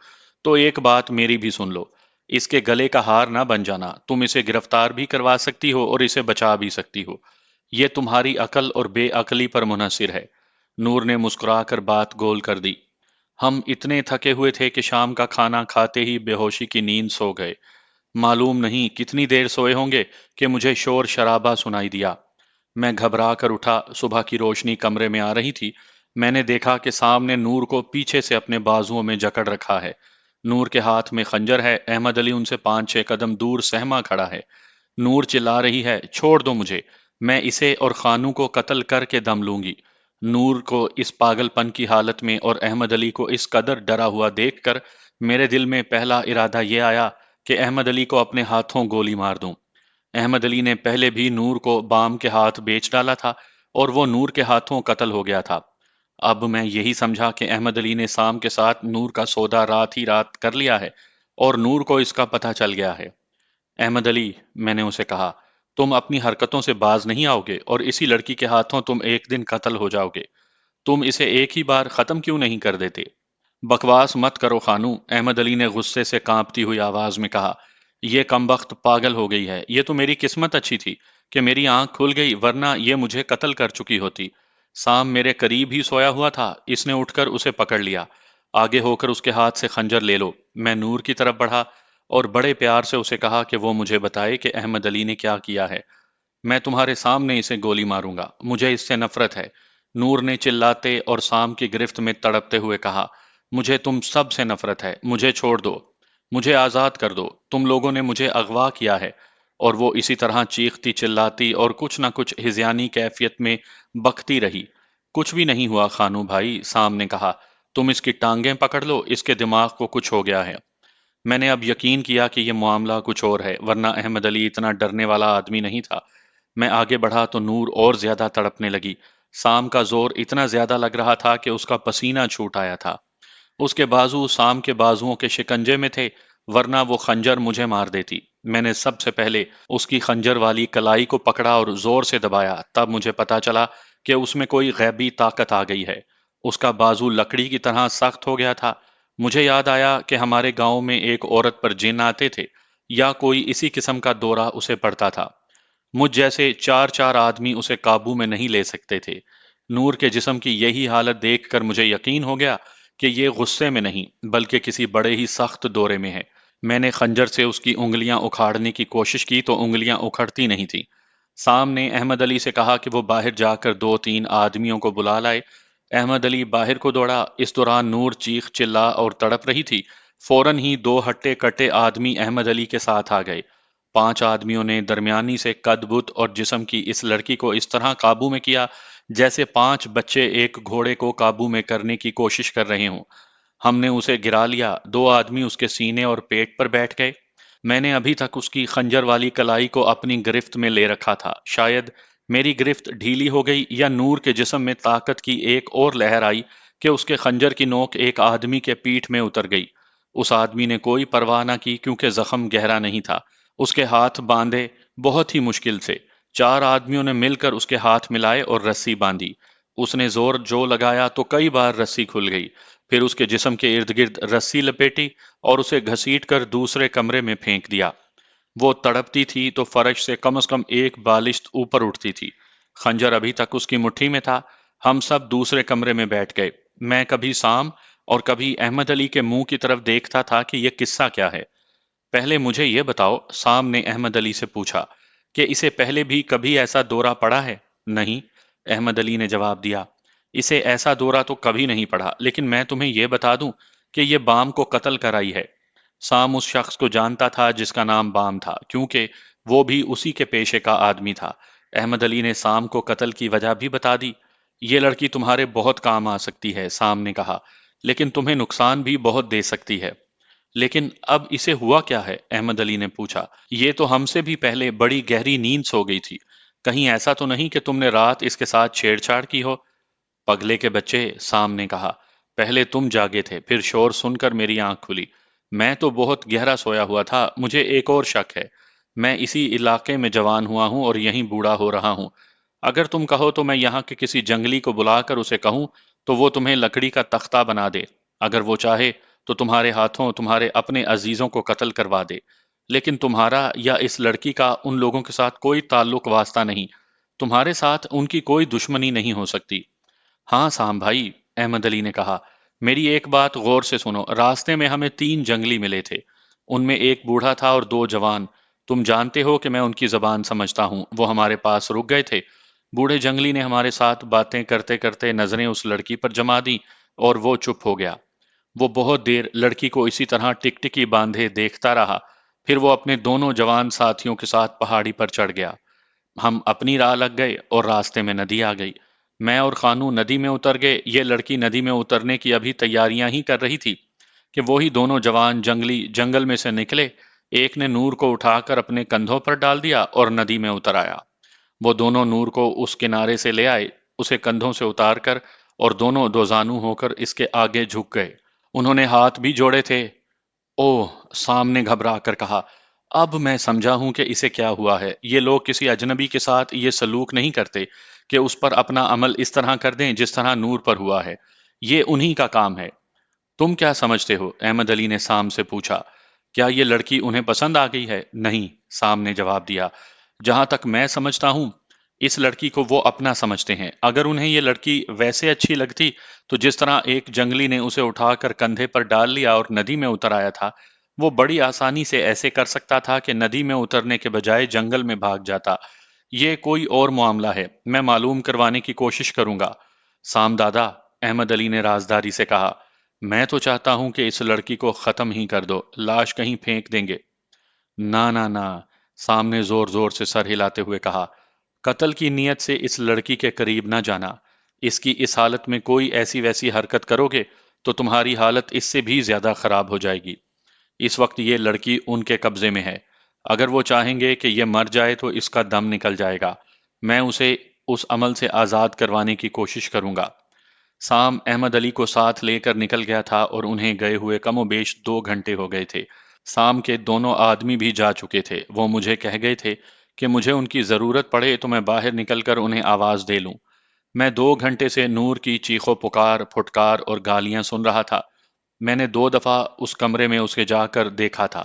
تو ایک بات میری بھی سن لو۔ اس کے گلے کا ہار نہ بن جانا۔ تم اسے گرفتار بھی کروا سکتی ہو اور اسے بچا بھی سکتی ہو۔ یہ تمہاری عقل اور بے عقلی پر منحصر ہے۔ نور نے مسکرا کر بات گول کر دی۔ ہم اتنے تھکے ہوئے تھے کہ شام کا کھانا کھاتے ہی بے ہوشی کی نیند سو گئے۔ معلوم نہیں کتنی دیر سوئے ہوں گے کہ مجھے شور شرابہ سنائی دیا۔ میں گھبرا کر اٹھا۔ صبح کی روشنی کمرے میں آ رہی تھی۔ میں نے دیکھا کہ سام نے نور کو پیچھے سے اپنے بازوؤں میں جکڑ رکھا ہے۔ نور کے ہاتھ میں خنجر ہے۔ احمد علی ان سے 5-6 قدم دور سہما کھڑا ہے۔ نور چلا رہی ہے، چھوڑ دو مجھے، میں اسے اور خانو کو قتل کر کے دم لوں گی۔ نور کو اس پاگل پن کی حالت میں اور احمد علی کو اس قدر ڈرا ہوا دیکھ کر میرے دل میں پہلا ارادہ یہ آیا کہ احمد علی کو اپنے ہاتھوں گولی مار دوں۔ احمد علی نے پہلے بھی نور کو بام کے ہاتھ بیچ ڈالا تھا اور وہ نور کے ہاتھوں قتل ہو گیا تھا۔ اب میں یہی سمجھا کہ احمد علی نے سام کے ساتھ نور کا سودا رات ہی رات کر لیا ہے اور نور کو اس کا پتہ چل گیا ہے۔ احمد علی، میں نے اسے کہا، تم اپنی حرکتوں سے باز نہیں آؤ گے اور اسی لڑکی کے ہاتھوں تم ایک دن قتل ہو جاؤ گے۔ تم اسے ایک ہی بار ختم کیوں نہیں کر دیتے؟ بکواس مت کرو خانو، احمد علی نے غصے سے کانپتی ہوئی آواز میں کہا۔ یہ کمبخت پاگل ہو گئی ہے۔ یہ تو میری قسمت اچھی تھی کہ میری آنکھ کھل گئی، ورنہ یہ مجھے قتل کر چکی ہوتی۔ سام میرے قریب ہی سویا ہوا تھا۔ اس نے اٹھ کر اسے پکڑ لیا۔ आगे होकर उसके हाथ से खंजर ले लो। मैं नूर की तरफ बढ़ा और बड़े प्यार से उसे कहा कि वो मुझे बताए कि अहमद अली ने क्या किया है। मैं तुम्हारे सामने इसे गोली मारूंगा, मुझे इससे नफरत है। नूर ने चिल्लाते और साम की गिरफ्त में तड़पते हुए कहा, मुझे तुम सब से नफरत है, मुझे छोड़ दो, मुझे आजाद कर दो, तुम लोगों ने मुझे अगवा किया है। और वो इसी तरह चीखती चिल्लाती और कुछ ना कुछ हिज़यानी कैफियत में बकती रही। कुछ भी नहीं हुआ खानू भाई, साम ने कहा, तुम इसकी टांगें पकड़ लो, इसके दिमाग को कुछ हो गया है। मैंने अब यकीन किया कि यह मामला कुछ और है, वरना अहमद अली इतना डरने वाला आदमी नहीं था। मैं आगे बढ़ा तो नूर और ज्यादा तड़पने लगी। साम का जोर इतना ज्यादा लग रहा था कि उसका पसीना छूट आया था। उसके बाजू साम के बाजुओं के शिकंजे में थे, वरना वो खंजर मुझे मार देती। मैंने सबसे पहले उसकी खंजर वाली कलाई को पकड़ा और जोर से दबाया। तब मुझे पता चला कि उसमें कोई गैबी ताकत आ गई है। उसका बाजू लकड़ी की तरह सख्त हो गया था। मुझे याद आया कि हमारे गांव में एक औरत पर जिन आते थे, या कोई इसी किस्म का दौरा उसे पड़ता था। मुझ जैसे चार चार आदमी उसे काबू में नहीं ले सकते थे। नूर के जिस्म की यही हालत देखकर मुझे यकीन हो गया कि ये गुस्से में नहीं, बल्कि किसी बड़े ही सख्त दौरे में है। मैंने खंजर से उसकी उंगलियां उखाड़ने की कोशिश की तो उंगलियां उखड़ती नहीं थी। साम ने अहमद अली से कहा कि वो बाहर जाकर दो तीन आदमियों को बुला लाए। अहमद अली बाहर को दौड़ा। इस दौरान नूर चीख चिल्ला और तड़प रही थी। फौरन ही दो हट्टे कट्टे आदमी अहमद अली के साथ आ गए। पांच आदमियों ने दरमियानी से कद बुत और जिस्म की इस लड़की को इस तरह काबू में किया जैसे पांच बच्चे एक घोड़े को काबू में करने की कोशिश कर रहे हों। हमने उसे गिरा लिया। दो आदमी उसके सीने और पेट पर बैठ गए। मैंने अभी तक उसकी खंजर वाली कलाई को अपनी गिरफ्त में ले रखा था। शायद मेरी गिरफ्त ढीली हो गई या नूर के जिस्म में ताकत की एक और लहर आई कि उसके खंजर की नोक एक आदमी के पीठ में उतर गई। उस आदमी ने कोई परवाह न की, क्योंकि जख्म गहरा नहीं था। उसके हाथ बांधे बहुत ही मुश्किल से। चार आदमियों ने मिलकर उसके हाथ मिलाए और रस्सी बांधी। उसने जोर जो लगाया तो कई बार रस्सी खुल गई। फिर उसके जिस्म के इर्द गिर्द रस्सी लपेटी और उसे घसीट कर दूसरे कमरे में फेंक दिया। वो तड़पती थी तो फर्श से कम एक बालिश्त ऊपर उठती थी। खंजर अभी तक उसकी मुट्ठी में था। हम सब दूसरे कमरे में बैठ गए। मैं कभी साम और कभी अहमद अली के मुंह की तरफ देखता था कि यह किस्सा क्या है। पहले मुझे ये बताओ, साम ने अहमद अली से पूछा, कि इसे पहले भी कभी ऐसा दौरा पड़ा है? नहीं, अहमद अली ने जवाब दिया, इसे ऐसा दौरा तो कभी नहीं पड़ा, लेकिन मैं तुम्हें यह बता दूं कि यह बाम को कत्ल कराई है। साम उस शख्स को जानता था जिसका नाम बाम था, क्योंकि वो भी उसी के पेशे का आदमी था। अहमद अली ने साम को कत्ल की वजह भी बता दी। ये लड़की तुम्हारे बहुत काम आ सकती है, साम ने कहा, लेकिन तुम्हें नुकसान भी बहुत दे सकती है। लेकिन अब इसे हुआ क्या है? अहमद अली ने पूछा। ये तो हमसे भी पहले बड़ी गहरी नींद सो गई थी। कहीं ऐसा तो नहीं कि तुमने रात इसके साथ छेड़छाड़ की हो? पगले के बच्चे, साम ने कहा, पहले तुम जागे थे, फिर शोर सुनकर मेरी आंख खुली। मैं तो बहुत गहरा सोया हुआ था। मुझे एक और शक है। मैं इसी इलाके में जवान हुआ हूं और यहीं बूढ़ा हो रहा हूं। अगर तुम कहो तो मैं यहाँ के किसी जंगली को बुलाकर उसे कहूं तो वो तुम्हें लकड़ी का तख्ता बना दे। अगर वो चाहे तो तुम्हारे हाथों तुम्हारे अपने अजीजों को कत्ल करवा दे। लेकिन तुम्हारा या इस लड़की का उन लोगों के साथ कोई ताल्लुक वास्ता नहीं। तुम्हारे साथ उनकी कोई दुश्मनी नहीं हो सकती। हाँ साम भाई, अहमद अली ने कहा, मेरी एक बात गौर से सुनो। रास्ते में हमें तीन जंगली मिले थे। उनमें एक बूढ़ा था और दो जवान। तुम जानते हो कि मैं उनकी जबान समझता हूँ। वो हमारे पास रुक गए थे। बूढ़े जंगली ने हमारे साथ बातें करते करते नजरें उस लड़की पर जमा दी और वो चुप हो गया। वो बहुत देर लड़की को इसी तरह टिकटिकी बांधे देखता रहा। फिर वो अपने दोनों जवान साथियों के साथ पहाड़ी पर चढ़ गया। हम अपनी राह लग गए और रास्ते में नदी आ गई। मैं और खानू नदी में उतर गए। ये लड़की नदी में उतरने की अभी तैयारियां ही कर रही थी कि वही दोनों जवान जंगली जंगल में से निकले। एक ने नूर को उठाकर अपने कंधों पर डाल दिया और नदी में उतर आया। वो दोनों नूर को उस किनारे से ले आए, उसे कंधों से उतार कर, और दोनों दोजानू होकर इसके आगे झुक गए। उन्होंने हाथ भी जोड़े थे। ओह, सामने घबरा कर कहा, अब मैं समझा हूं कि इसे क्या हुआ है। ये लोग किसी अजनबी के साथ ये सलूक नहीं करते कि उस पर अपना अमल इस तरह कर दें जिस तरह नूर पर हुआ है। ये उन्हीं का काम है। तुम क्या समझते हो? अहमद अली ने साम से पूछा। क्या ये लड़की उन्हें पसंद आ गई है? नहीं, साम ने जवाब दिया। जहां तक मैं समझता हूं, اس لڑکی کو وہ اپنا سمجھتے ہیں۔ اگر انہیں یہ لڑکی ویسے اچھی لگتی تو جس طرح ایک جنگلی نے اسے اٹھا کر کندھے پر ڈال لیا اور ندی میں اتر آیا تھا، وہ بڑی آسانی سے ایسے کر سکتا تھا کہ ندی میں اترنے کے بجائے جنگل میں بھاگ جاتا۔ یہ کوئی اور معاملہ ہے، میں معلوم کروانے کی کوشش کروں گا۔ سام دادا، احمد علی نے رازداری سے کہا، میں تو چاہتا ہوں کہ اس لڑکی کو ختم ہی کر دو، لاش کہیں پھینک دیں گے۔ نہ نہ نہ، سام نے زور زور سے سر ہلاتے ہوئے کہا، قتل کی نیت سے اس لڑکی کے قریب نہ جانا۔ اس کی اس حالت میں کوئی ایسی ویسی حرکت کرو گے تو تمہاری حالت اس سے بھی زیادہ خراب ہو جائے گی۔ اس وقت یہ لڑکی ان کے قبضے میں ہے، اگر وہ چاہیں گے کہ یہ مر جائے تو اس کا دم نکل جائے گا۔ میں اسے اس عمل سے آزاد کروانے کی کوشش کروں گا۔ سام احمد علی کو ساتھ لے کر نکل گیا تھا اور انہیں گئے ہوئے کم و بیش 2 گھنٹے ہو گئے تھے۔ سام کے دونوں آدمی بھی جا چکے تھے۔ وہ مجھے کہہ گئے تھے کہ مجھے ان کی ضرورت پڑے تو میں باہر نکل کر انہیں آواز دے لوں۔ میں 2 گھنٹے سے نور کی چیخو پکار، پھٹکار اور گالیاں سن رہا تھا۔ میں نے 2 دفعہ اس کمرے میں اسے جا کر دیکھا تھا۔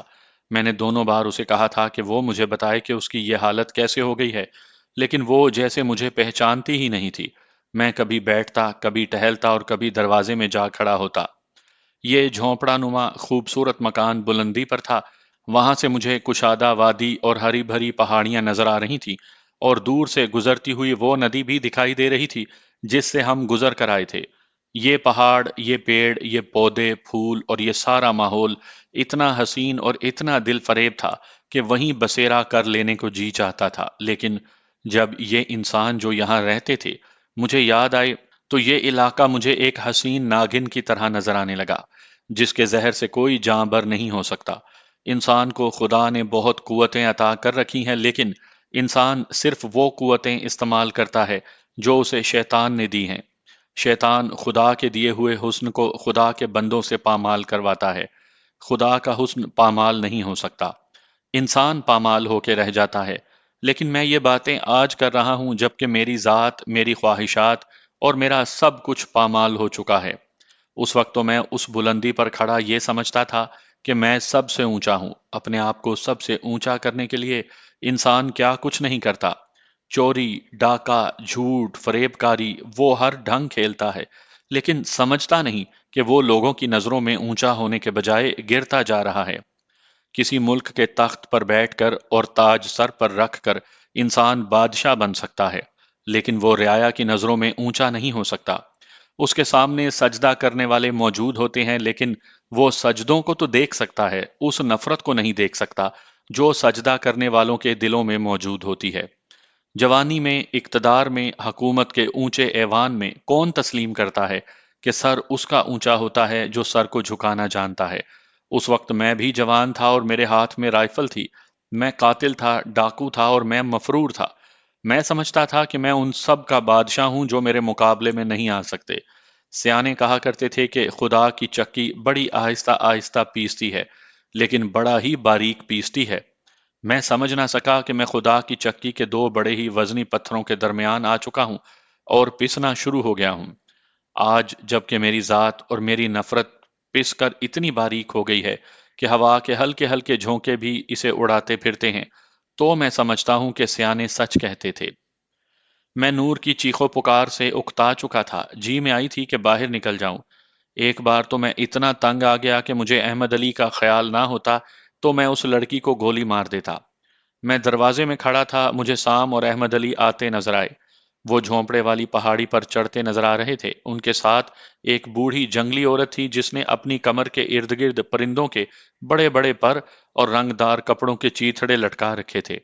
میں نے دونوں بار اسے کہا تھا کہ وہ مجھے بتائے کہ اس کی یہ حالت کیسے ہو گئی ہے، لیکن وہ جیسے مجھے پہچانتی ہی نہیں تھی۔ میں کبھی بیٹھتا، کبھی ٹہلتا اور کبھی دروازے میں جا کھڑا ہوتا۔ یہ جھونپڑا نما خوبصورت مکان بلندی پر تھا۔ وہاں سے مجھے کشادہ وادی اور ہری بھری پہاڑیاں نظر آ رہی تھیں، اور دور سے گزرتی ہوئی وہ ندی بھی دکھائی دے رہی تھی جس سے ہم گزر کر آئے تھے۔ یہ پہاڑ، یہ پیڑ، یہ پودے، پھول اور یہ سارا ماحول اتنا حسین اور اتنا دل فریب تھا کہ وہیں بسیرا کر لینے کو جی چاہتا تھا۔ لیکن جب یہ انسان جو یہاں رہتے تھے مجھے یاد آئے تو یہ علاقہ مجھے ایک حسین ناگن کی طرح نظر آنے لگا جس کے زہر سے کوئی جاں بر نہیں ہو سکتا۔ انسان کو خدا نے بہت قوتیں عطا کر رکھی ہیں، لیکن انسان صرف وہ قوتیں استعمال کرتا ہے جو اسے شیطان نے دی ہیں۔ شیطان خدا کے دیے ہوئے حسن کو خدا کے بندوں سے پامال کرواتا ہے۔ خدا کا حسن پامال نہیں ہو سکتا، انسان پامال ہو کے رہ جاتا ہے۔ لیکن میں یہ باتیں آج کر رہا ہوں جبکہ میری ذات، میری خواہشات اور میرا سب کچھ پامال ہو چکا ہے۔ اس وقت تو میں اس بلندی پر کھڑا یہ سمجھتا تھا کہ میں سب سے اونچا ہوں۔ اپنے آپ کو سب سے اونچا کرنے کے لیے انسان کیا کچھ نہیں کرتا۔ چوری، ڈاکہ، جھوٹ، فریب کاری، وہ ہر ڈھنگ کھیلتا ہے، لیکن سمجھتا نہیں کہ وہ لوگوں کی نظروں میں اونچا ہونے کے بجائے گرتا جا رہا ہے۔ کسی ملک کے تخت پر بیٹھ کر اور تاج سر پر رکھ کر انسان بادشاہ بن سکتا ہے، لیکن وہ رعایا کی نظروں میں اونچا نہیں ہو سکتا۔ اس کے سامنے سجدہ کرنے والے موجود ہوتے ہیں، لیکن وہ سجدوں کو تو دیکھ سکتا ہے، اس نفرت کو نہیں دیکھ سکتا جو سجدہ کرنے والوں کے دلوں میں موجود ہوتی ہے۔ جوانی میں، اقتدار میں، حکومت کے اونچے ایوان میں کون تسلیم کرتا ہے کہ سر اس کا اونچا ہوتا ہے جو سر کو جھکانا جانتا ہے؟ اس وقت میں بھی جوان تھا اور میرے ہاتھ میں رائفل تھی۔ میں قاتل تھا، ڈاکو تھا اور میں مفرور تھا۔ میں سمجھتا تھا کہ میں ان سب کا بادشاہ ہوں جو میرے مقابلے میں نہیں آ سکتے۔ سیانے کہا کرتے تھے کہ خدا کی چکی بڑی آہستہ آہستہ پیستی ہے، لیکن بڑا ہی باریک پیستی ہے۔ میں سمجھ نہ سکا کہ میں خدا کی چکی کے 2 بڑے ہی وزنی پتھروں کے درمیان آ چکا ہوں اور پسنا شروع ہو گیا ہوں۔ آج جب کہ میری ذات اور میری نفرت پس کر اتنی باریک ہو گئی ہے کہ ہوا کے ہلکے ہلکے جھونکے بھی اسے اڑاتے پھرتے ہیں، تو میں سمجھتا ہوں کہ سیانے سچ کہتے تھے۔ میں نور کی چیخو پکار سے اکتا چکا تھا، جی میں آئی تھی کہ باہر نکل جاؤں۔ ایک بار تو میں اتنا تنگ آ گیا کہ مجھے احمد علی کا خیال نہ ہوتا تو میں اس لڑکی کو گولی مار دیتا۔ میں دروازے میں کھڑا تھا، مجھے سام اور احمد علی آتے نظر آئے۔ وہ جھونپڑے والی پہاڑی پر چڑھتے نظر آ رہے تھے۔ ان کے ساتھ ایک بوڑھی جنگلی عورت تھی جس نے اپنی کمر کے ارد گرد پرندوں کے بڑے بڑے پر اور رنگ دار کپڑوں کے چیتھڑے لٹکا رکھے تھے۔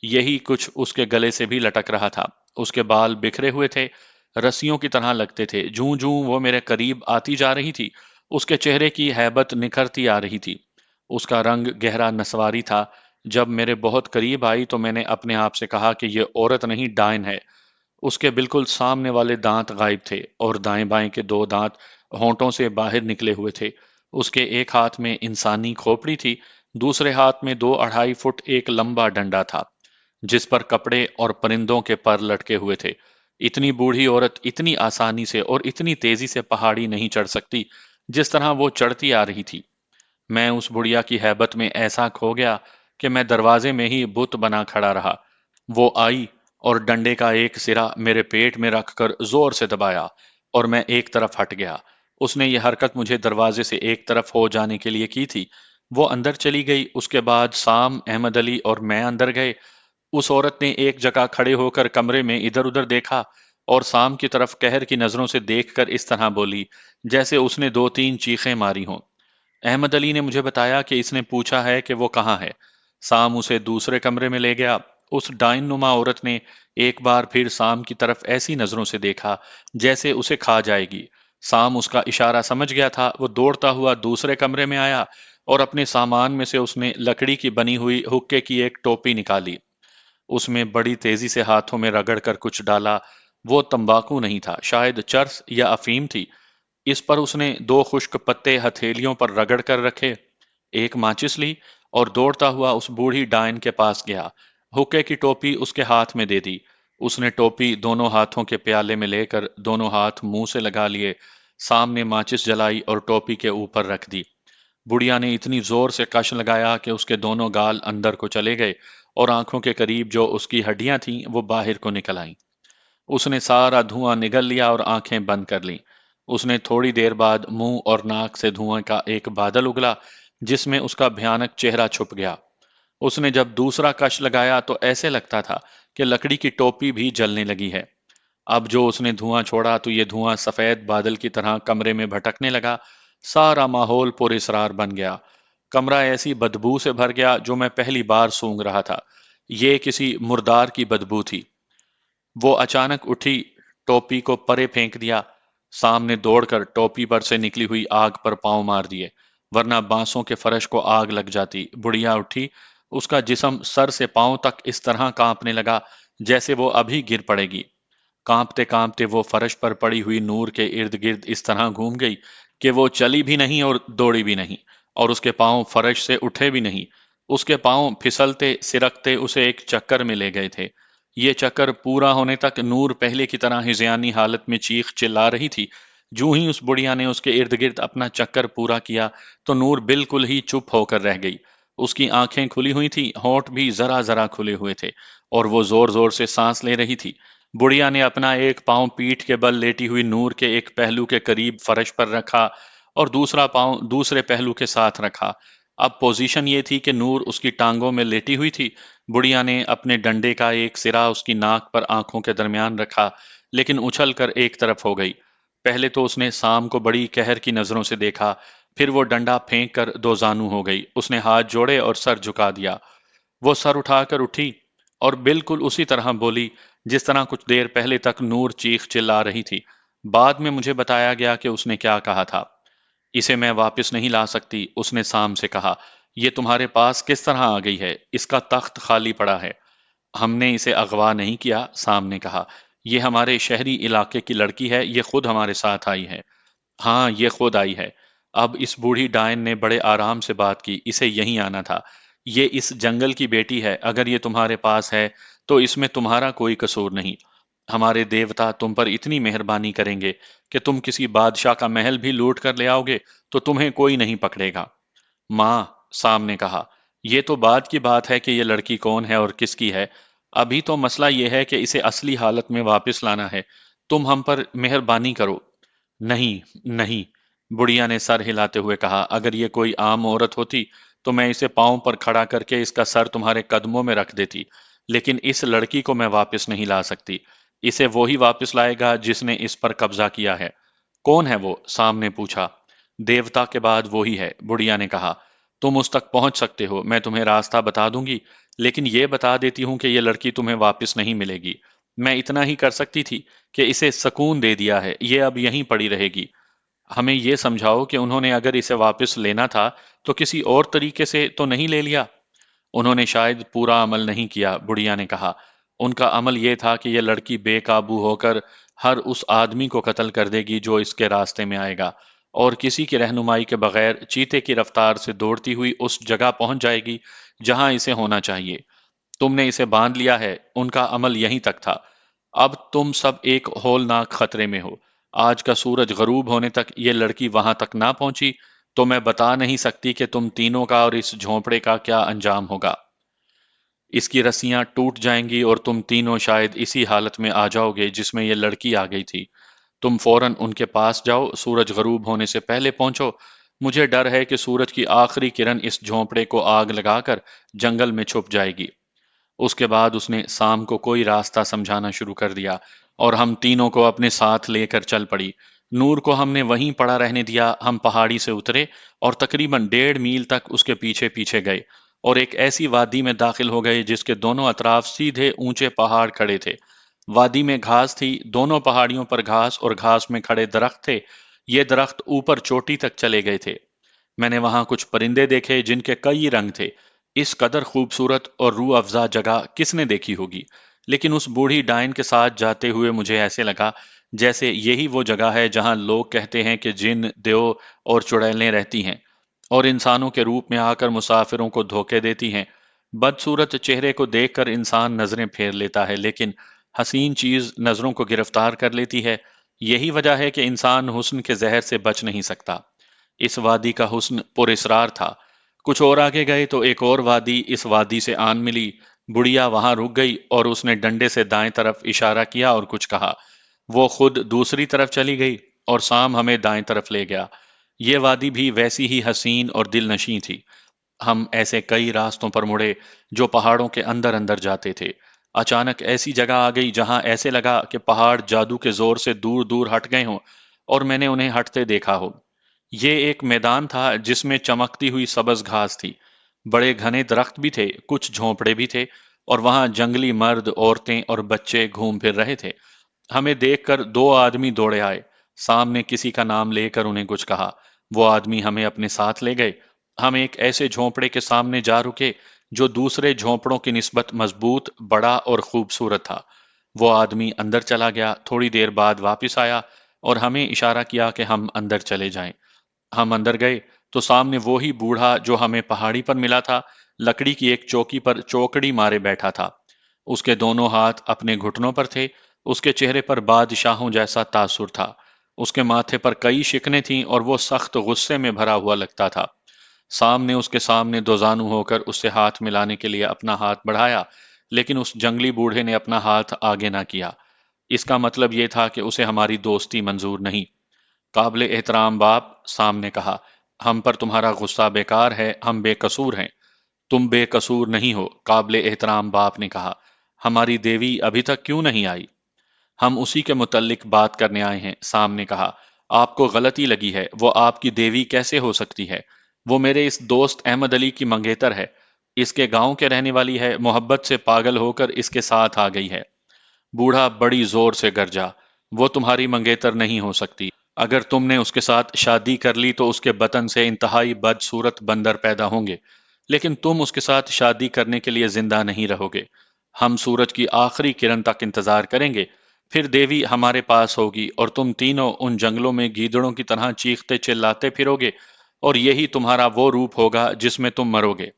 یہی کچھ اس کے گلے سے بھی لٹک رہا تھا۔ اس کے بال بکھرے ہوئے تھے، رسیوں کی طرح لگتے تھے۔ جوں جوں وہ میرے قریب آتی جا رہی تھی، اس کے چہرے کی ہیبت نکھرتی آ رہی تھی۔ اس کا رنگ گہرا نسواری تھا۔ جب میرے بہت قریب آئی تو میں نے اپنے آپ سے کہا کہ یہ عورت نہیں، ڈائن ہے۔ اس کے بالکل سامنے والے دانت غائب تھے اور دائیں بائیں کے 2 دانت ہونٹوں سے باہر نکلے ہوئے تھے۔ اس کے ایک ہاتھ میں انسانی کھوپڑی تھی، دوسرے ہاتھ میں 2 اڑھائی فٹ ایک لمبا ڈنڈا تھا جس پر کپڑے اور پرندوں کے پر لٹکے ہوئے تھے۔ اتنی بوڑھی عورت اتنی آسانی سے اور اتنی تیزی سے پہاڑی نہیں چڑھ سکتی جس طرح وہ چڑھتی آ رہی تھی۔ میں اس بڑھیا کی ہیبت میں ایسا کھو گیا کہ میں دروازے میں ہی بت بنا کھڑا رہا۔ وہ آئی और डंडे का एक सिरा मेरे पेट में रखकर जोर से दबाया और मैं एक तरफ हट गया। उसने ये हरकत मुझे दरवाजे से एक तरफ हो जाने के लिए की थी। वो अंदर चली गई। उसके बाद साम, अहमद अली और मैं अंदर गए। उस औरत ने एक जगह खड़े होकर कमरे में इधर उधर देखा और साम की तरफ कहर की नजरों से देखकर इस तरह बोली जैसे उसने दो तीन चीखें मारी हों। अहमद अली ने मुझे बताया कि इसने पूछा है कि वो कहाँ है। साम उसे दूसरे कमरे में ले गया। उस डाइन नुमा औरत ने एक बार फिर साम की तरफ ऐसी नजरों से देखा जैसे उसे खा जाएगी। साम उसका इशारा समझ गया था। वो दौड़ता हुआ दूसरे कमरे में आया और अपने सामान में से उसने लकड़ी की बनी हुई हुक्के की एक टोपी निकाली। उसमें बड़ी तेजी से हाथों में रगड़ कर कुछ डाला। वो तंबाकू नहीं था, शायद चर्स या अफीम थी। इस पर उसने दो खुश्क पत्ते हथेलियों पर रगड़ कर रखे, एक माचिस ली और दौड़ता हुआ उस बूढ़ी डायन के पास गया। हुक्के की टोपी उसके हाथ में दे दी। उसने टोपी दोनों हाथों के प्याले में लेकर दोनों हाथ मुंह से लगा लिए। सामने माचिस जलाई और टोपी के ऊपर रख दी। बुढ़िया ने इतनी जोर से कश लगाया कि उसके दोनों गाल अंदर को चले गए और आंखों के करीब जो उसकी हड्डियां थीं वो बाहर को निकल आईं। उसने सारा धुआं निगल लिया और आंखें बंद कर लीं। उसने थोड़ी देर बाद मुंह और नाक से धुआं का एक बादल उगला जिसमें उसका भयानक चेहरा छुप गया। उसने जब दूसरा कश लगाया तो ऐसे लगता था कि लकड़ी की टोपी भी जलने लगी है। अब जो उसने धुआं छोड़ा तो ये धुआं सफेद बादल की तरह कमरे में भटकने लगा। सारा माहौल पुरस्रार बन गया। कमरा ऐसी बदबू से भर गया जो मैं पहली बार सूंघ रहा था। ये किसी मुर्दार की बदबू थी। वो अचानक उठी, टोपी को परे फेंक दिया। सामने दौड़कर टोपी पर से निकली हुई आग पर पांव मार दिए, वरना बांसों के फर्श को आग लग जाती। बुढ़िया उठी। उसका जिस्म सर से पांव तक इस तरह कांपने लगा जैसे वो अभी गिर पड़ेगी। कांपते कांपते वो फर्श पर पड़ी हुई नूर के इर्द गिर्द इस तरह घूम गई कि वो चली भी नहीं और दौड़ी भी नहीं, और उसके पांव फर्श से उठे भी नहीं। उसके पांव फिसलते सिरकते उसे एक चक्कर में ले गए थे। ये चक्कर पूरा होने तक नूर पहले की तरह हिज़यानी हालत में चीख चिल्ला रही थी। जूं ही उस बुढ़िया ने उसके इर्द गिर्द अपना चक्कर पूरा किया तो नूर बिल्कुल ही चुप होकर रह गई। उसकी आंखें खुली हुई थी, होंठ भी जरा जरा खुले हुए थे और वो जोर जोर से सांस ले रही थी। बुढ़िया ने अपना एक पांव पीठ के बल लेटी हुई नूर के एक पहलू के करीब फर्श पर रखा और दूसरा पांव दूसरे पहलू के साथ रखा। अब पोजीशन ये थी कि नूर उसकी टांगों में लेटी हुई थी। बुढ़िया ने अपने डंडे का एक सिरा उसकी नाक पर आंखों के दरमियान रखा, लेकिन उछल कर एक तरफ हो गई। पहले तो उसने साम को बड़ी कहर की नजरों से देखा, फिर वो डंडा फेंक कर दो जानू हो गई। उसने हाथ जोड़े और सर झुका दिया। वो सर उठाकर उठी और बिल्कुल उसी तरह बोली जिस तरह कुछ देर पहले तक नूर चीख चिल्ला रही थी। बाद में मुझे बताया गया कि उसने क्या कहा था। इसे मैं वापस नहीं ला सकती, उसने साम से कहा। ये तुम्हारे पास किस तरह आ गई है? इसका तख्त खाली पड़ा है। हमने इसे अगवा नहीं किया, साम ने कहा। ये हमारे शहरी इलाके की लड़की है, ये खुद हमारे साथ आई है। हाँ, ये खुद आई है। अब इस बूढ़ी डायन ने बड़े आराम से बात की। इसे यहीं आना था। ये इस जंगल की बेटी है। अगर ये तुम्हारे पास है तो इसमें तुम्हारा कोई कसूर नहीं। हमारे देवता तुम पर इतनी मेहरबानी करेंगे कि तुम किसी बादशाह का महल भी लूट कर ले आओगे तो तुम्हें कोई नहीं पकड़ेगा। माँ, साम ने कहा, ये तो बाद की बात है कि ये लड़की कौन है और किसकी है। अभी तो मसला ये है कि इसे असली हालत में वापस लाना है। तुम हम पर मेहरबानी करो। नहीं, नहीं, बुढ़िया ने सर हिलाते हुए कहा। अगर ये कोई आम औरत होती तो मैं इसे पांव पर खड़ा करके इसका सर तुम्हारे कदमों में रख देती, लेकिन इस लड़की को मैं वापस नहीं ला सकती। इसे वो ही वापस लाएगा जिसने इस पर कब्जा किया है। कौन है वो? साम ने पूछा। देवता के बाद वो ही है, बुढ़िया ने कहा। तुम उस तक पहुंच सकते हो, मैं तुम्हें रास्ता बता दूंगी, लेकिन ये बता देती हूँ कि ये लड़की तुम्हें वापस नहीं मिलेगी। मैं इतना ही कर सकती थी कि इसे सकून दे दिया है, ये अब यहीं पड़ी रहेगी। हमें ये समझाओ कि उन्होंने अगर इसे वापस लेना था तो किसी और तरीके से तो नहीं ले लिया। उन्होंने शायद पूरा अमल नहीं किया, बुढ़िया ने कहा। उनका अमल यह था कि यह लड़की बेकाबू होकर हर उस आदमी को कत्ल कर देगी जो इसके रास्ते में आएगा, और किसी की रहनुमाई के बगैर चीते की रफ्तार से दौड़ती हुई उस जगह पहुंच जाएगी जहां इसे होना चाहिए। तुमने इसे बांध लिया है, उनका अमल यहीं तक था। अब तुम सब एक होलनाक खतरे में हो। आज का सूरज गरूब होने तक ये लड़की वहां तक ना पहुंची तो मैं बता नहीं सकती कि तुम तीनों का और इस झोंपड़े का क्या अंजाम होगा। اس کی रस्सियां टूट जाएंगी और तुम तीनों शायद इसी हालत में आ जाओगे जिसमें ये लड़की आ गई थी। तुम फौरन उनके पास जाओ, सूरज गरूब होने से पहले पहुंचो। मुझे डर है कि सूरज की आखिरी किरण इस झोंपड़े को आग लगाकर जंगल में छुप जाएगी। उसके बाद उसने शाम को कोई रास्ता समझाना शुरू कर दिया और हम तीनों को अपने साथ लेकर चल पड़ी। नूर को हमने वहीं पड़ा रहने दिया। हम पहाड़ी से उतरे और तकरीबन 1.5 मील तक उसके पीछे पीछे गए और एक ऐसी वादी में दाखिल हो गए जिसके दोनों अतराफ सीधे ऊंचे पहाड़ खड़े थे। वादी में घास थी, दोनों पहाड़ियों पर घास और घास में खड़े दरख्त थे। ये दरख्त ऊपर चोटी तक चले गए थे। मैंने वहां कुछ परिंदे देखे जिनके कई रंग थे। इस कदर खूबसूरत और रूह अफ़ज़ा जगह किसने देखी होगी। लेकिन उस बूढ़ी डायन के साथ जाते हुए मुझे ऐसे लगा जैसे यही वो जगह है जहां लोग कहते हैं कि जिन, देव और चुड़ैलें रहती हैं और इंसानों के रूप में आकर मुसाफिरों को धोखे देती हैं। बदसूरत चेहरे को देखकर इंसान नजरें फेर लेता है, लेकिन हसीन चीज नजरों को गिरफ्तार कर लेती है। यही वजह है कि इंसान हुस्न के जहर से बच नहीं सकता। इस वादी का हुस्न पुरस्रार था। कुछ और आगे गए तो एक और वादी इस वादी से आन मिली। बुढ़िया वहां रुक गई और उसने डंडे से दाएं तरफ इशारा किया और कुछ कहा। वो खुद दूसरी तरफ चली गई और शाम हमें दाएं तरफ ले गया। ये वादी भी वैसी ही हसीन और दिलनशीं थी। हम ऐसे कई रास्तों पर मुड़े जो पहाड़ों के अंदर अंदर जाते थे। अचानक ऐसी जगह आ गई जहां ऐसे लगा कि पहाड़ जादू के जोर से दूर दूर हट गए हों और मैंने उन्हें हटते देखा हो। ये एक मैदान था जिसमें चमकती हुई सब्ज घास थी। बड़े घने दरख्त भी थे, कुछ झोंपड़े भी थे और वहां जंगली मर्द, औरतें और बच्चे घूम फिर रहे थे। हमें देखकर दो आदमी दौड़े आए। सामने किसी का नाम लेकर उन्हें कुछ कहा। वो आदमी हमें अपने साथ ले गए। हम एक ऐसे झोंपड़े के सामने जा रुके जो दूसरे झोंपड़ों की निस्बत मजबूत, बड़ा और खूबसूरत था। वो आदमी अंदर चला गया। थोड़ी देर बाद वापस आया और हमें इशारा किया कि हम अंदर चले जाएं। हम अंदर गए तो सामने वो ही बूढ़ा जो हमें पहाड़ी पर मिला था, लकड़ी की एक चौकी पर चौकड़ी मारे बैठा था। उसके दोनों हाथ अपने घुटनों पर थे। उसके चेहरे पर बादशाहों जैसा तासुर था। उसके माथे पर कई शिकने थीं और वो सख्त गुस्से में भरा हुआ लगता था। सामने उसके सामने दोजानू होकर उससे हाथ मिलाने के लिए अपना हाथ बढ़ाया, लेकिन उस जंगली बूढ़े ने अपना हाथ आगे ना किया। इसका मतलब ये था कि उसे हमारी दोस्ती मंजूर नहीं। काबिल एहतराम बाप, सामने कहा, हम पर तुम्हारा गुस्सा बेकार है, हम बेकसूर हैं। तुम बेकसूर नहीं हो, काबिल एहतराम बाप ने कहा। हमारी देवी अभी तक क्यों नहीं आई? हम उसी के मुतल्लिक बात करने आए हैं, सामने कहा। आपको गलती लगी है, वो आपकी देवी कैसे हो सकती है? वो मेरे इस दोस्त अहमद अली की मंगेतर है। इसके गांव के रहने वाली है, मोहब्बत से पागल होकर इसके साथ आ गई है। बूढ़ा बड़ी जोर से गरजा। वो तुम्हारी मंगेतर नहीं हो सकती। अगर तुमने उसके साथ शादी कर ली तो उसके बतन से इंतहाई बदसूरत बंदर पैदा होंगे। लेकिन तुम उसके साथ शादी करने के लिए जिंदा नहीं रहोगे। हम सूरज की आखिरी किरण तक इंतजार करेंगे, फिर देवी हमारे पास होगी और तुम तीनों उन जंगलों में गीदड़ों की तरह चीखते चिल्लाते फिरोगे और यही तुम्हारा वो रूप होगा जिसमें तुम मरोगे।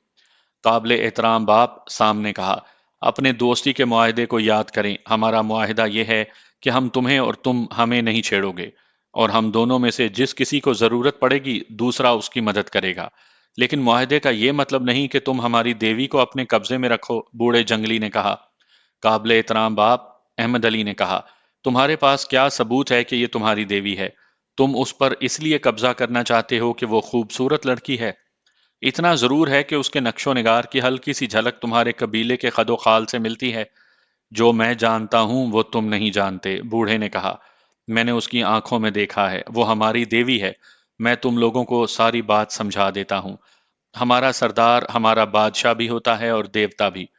काबिल एहतराम बाप, सामने कहा। अपने दोस्ती के मुआहदे को याद करें। हमारा मुआहदा यह है कि हम तुम्हें और तुम हमें नहीं छेड़ोगे और हम दोनों में से जिस किसी को जरूरत पड़ेगी दूसरा उसकी मदद करेगा। लेकिन मुआहदे का यह मतलब नहीं कि तुम हमारी देवी को अपने कब्जे में रखो, बूढ़े जंगली ने कहा। काबिल एहतराम बाप, अहमद अली ने कहा, तुम्हारे पास क्या सबूत है कि ये तुम्हारी देवी है? तुम उस पर इसलिए कब्जा करना चाहते हो कि वो खूबसूरत लड़की है? इतना जरूर है कि उसके नक्शो निगार की हल्की सी झलक तुम्हारे कबीले के खदो खाल से मिलती है। जो मैं जानता हूं वो तुम नहीं जानते, बूढ़े ने कहा। मैंने उसकी आंखों में देखा है, वो हमारी देवी है। मैं तुम लोगों को सारी बात समझा देता हूं। हमारा सरदार हमारा बादशाह भी होता है और देवता भी।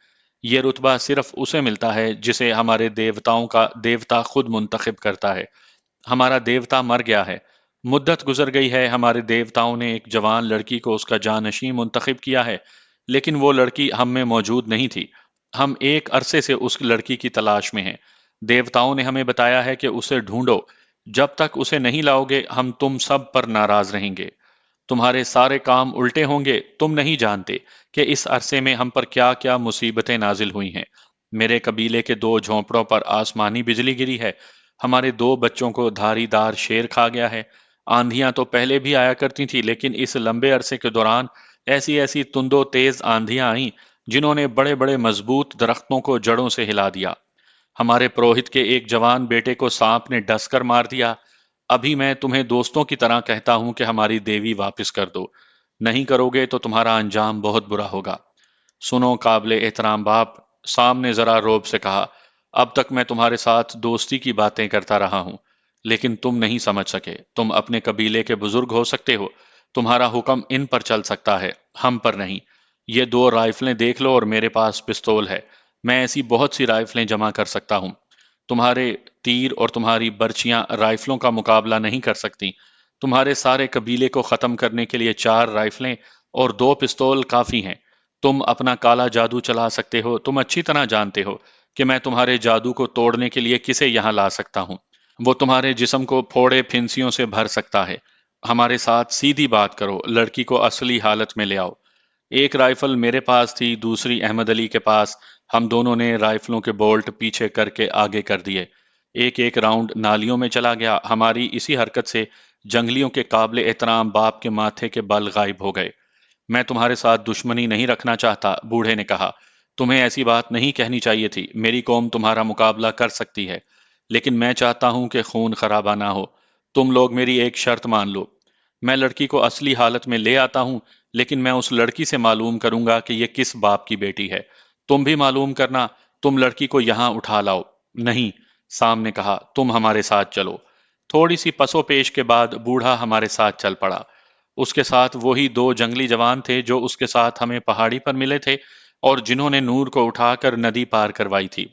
ये रुतबा सिर्फ उसे मिलता है जिसे हमारे देवताओं का देवता खुद मुंतखब करता है। हमारा देवता मर गया है। मुद्दत गुजर गई है। हमारे देवताओं ने एक जवान लड़की को उसका जानशीं मुंतखब किया है, लेकिन वो लड़की हम में मौजूद नहीं थी। हम एक अरसे से उस लड़की की तलाश में हैं। देवताओं ने हमें बताया है कि उसे ढूंढो। जब तक उसे नहीं लाओगे हम तुम सब पर नाराज रहेंगे। तुम्हारे सारे काम उल्टे होंगे। तुम नहीं जानते कि इस अरसे में हम पर क्या क्या मुसीबतें नाजिल हुई हैं। मेरे कबीले के दो झोंपड़ों पर आसमानी बिजली गिरी है। हमारे दो बच्चों को धारीदार शेर खा गया है। आंधियां तो पहले भी आया करती थी, लेकिन इस लंबे अरसे के दौरान ऐसी ऐसी तुंदो तेज आंधियां आईं जिन्होंने बड़े बड़े मजबूत दरख्तों को जड़ों से हिला दिया। हमारे पुरोहित के एक जवान बेटे को सांप ने डस कर मार दिया। अभी मैं तुम्हें दोस्तों की तरह कहता हूं कि हमारी देवी वापस कर दो। नहीं करोगे तो तुम्हारा अंजाम बहुत बुरा होगा। सुनो काबिले एहतराम बाप, सामने जरा रोब से कहा, अब तक मैं तुम्हारे साथ दोस्ती की बातें करता रहा हूं, लेकिन तुम नहीं समझ सके। तुम अपने कबीले के बुजुर्ग हो सकते हो, तुम्हारा हुक्म इन पर चल सकता है, हम पर नहीं। ये दो राइफलें देख लो और मेरे पास पिस्तौल है। मैं ऐसी बहुत सी राइफलें जमा कर सकता हूं। तुम्हारे तीर और तुम्हारी बर्चियां राइफलों का मुकाबला नहीं कर सकती। तुम्हारे सारे कबीले को खत्म करने के लिए 4 राइफलें और 2 पिस्तौल काफी हैं। तुम अपना काला जादू चला सकते हो। तुम अच्छी तरह जानते हो कि मैं तुम्हारे जादू को तोड़ने के लिए किसे यहाँ ला सकता हूँ। वो तुम्हारे जिस्म को फोड़े फिंसियों से भर सकता है। हमारे साथ सीधी बात करो, लड़की को असली हालत में ले आओ। एक राइफल मेरे पास थी, दूसरी अहमद अली के पास। हम दोनों ने राइफलों के बोल्ट पीछे करके आगे कर दिए। एक एक राउंड नालियों में चला गया। हमारी इसी हरकत से जंगलियों के काबिले एहतराम बाप के माथे के बल गायब हो गए। मैं तुम्हारे साथ दुश्मनी नहीं रखना चाहता, बूढ़े ने कहा। तुम्हें ऐसी बात नहीं कहनी चाहिए थी। मेरी कौम तुम्हारा मुकाबला कर सकती है, लेकिन मैं चाहता हूं कि खून खराबा ना हो। तुम लोग मेरी एक शर्त मान लो। मैं लड़की को असली हालत में ले आता हूं, लेकिन मैं उस लड़की से मालूम करूंगा कि ये किस बाप की बेटी है। तुम भी मालूम करना। तुम लड़की को यहां उठा लाओ। नहीं, साम ने कहा, तुम हमारे साथ चलो। थोड़ी सी पसोपेश के बाद बूढ़ा हमारे साथ चल पड़ा। उसके साथ वही 2 जंगली जवान थे जो उसके साथ हमें पहाड़ी पर मिले थे और जिन्होंने नूर को उठाकर नदी पार करवाई थी।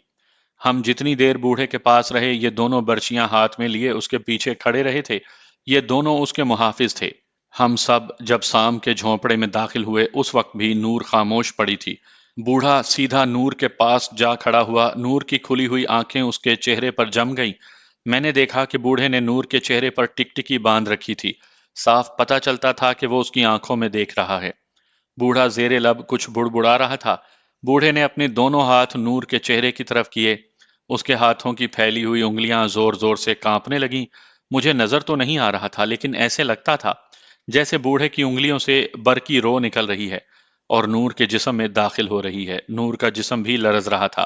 हम जितनी देर बूढ़े के पास रहे, ये दोनों बर्चियां हाथ में लिए उसके पीछे खड़े रहे थे। ये दोनों उसके मुहाफिज थे। हम सब जब शाम के झोंपड़े में दाखिल हुए, उस वक्त भी नूर खामोश पड़ी थी। बूढ़ा सीधा नूर के पास जा खड़ा हुआ। नूर की खुली हुई आंखें उसके चेहरे पर जम गईं। मैंने देखा कि बूढ़े ने नूर के चेहरे पर टिकटिकी बांध रखी थी। साफ पता चलता था कि वो उसकी आंखों में देख रहा है। बूढ़ा जेरे लब कुछ बुड़बुड़ा रहा था। बूढ़े ने अपने दोनों हाथ नूर के चेहरे की तरफ किए। उसके हाथों की फैली हुई उंगलियां जोर जोर से कांपने लगीं। मुझे नजर तो नहीं आ रहा था, लेकिन ऐसे लगता था जैसे बूढ़े की उंगलियों से बरकी रो निकल रही है और नूर के जिस्म में दाखिल हो रही है। नूर का जिस्म भी लरज रहा था।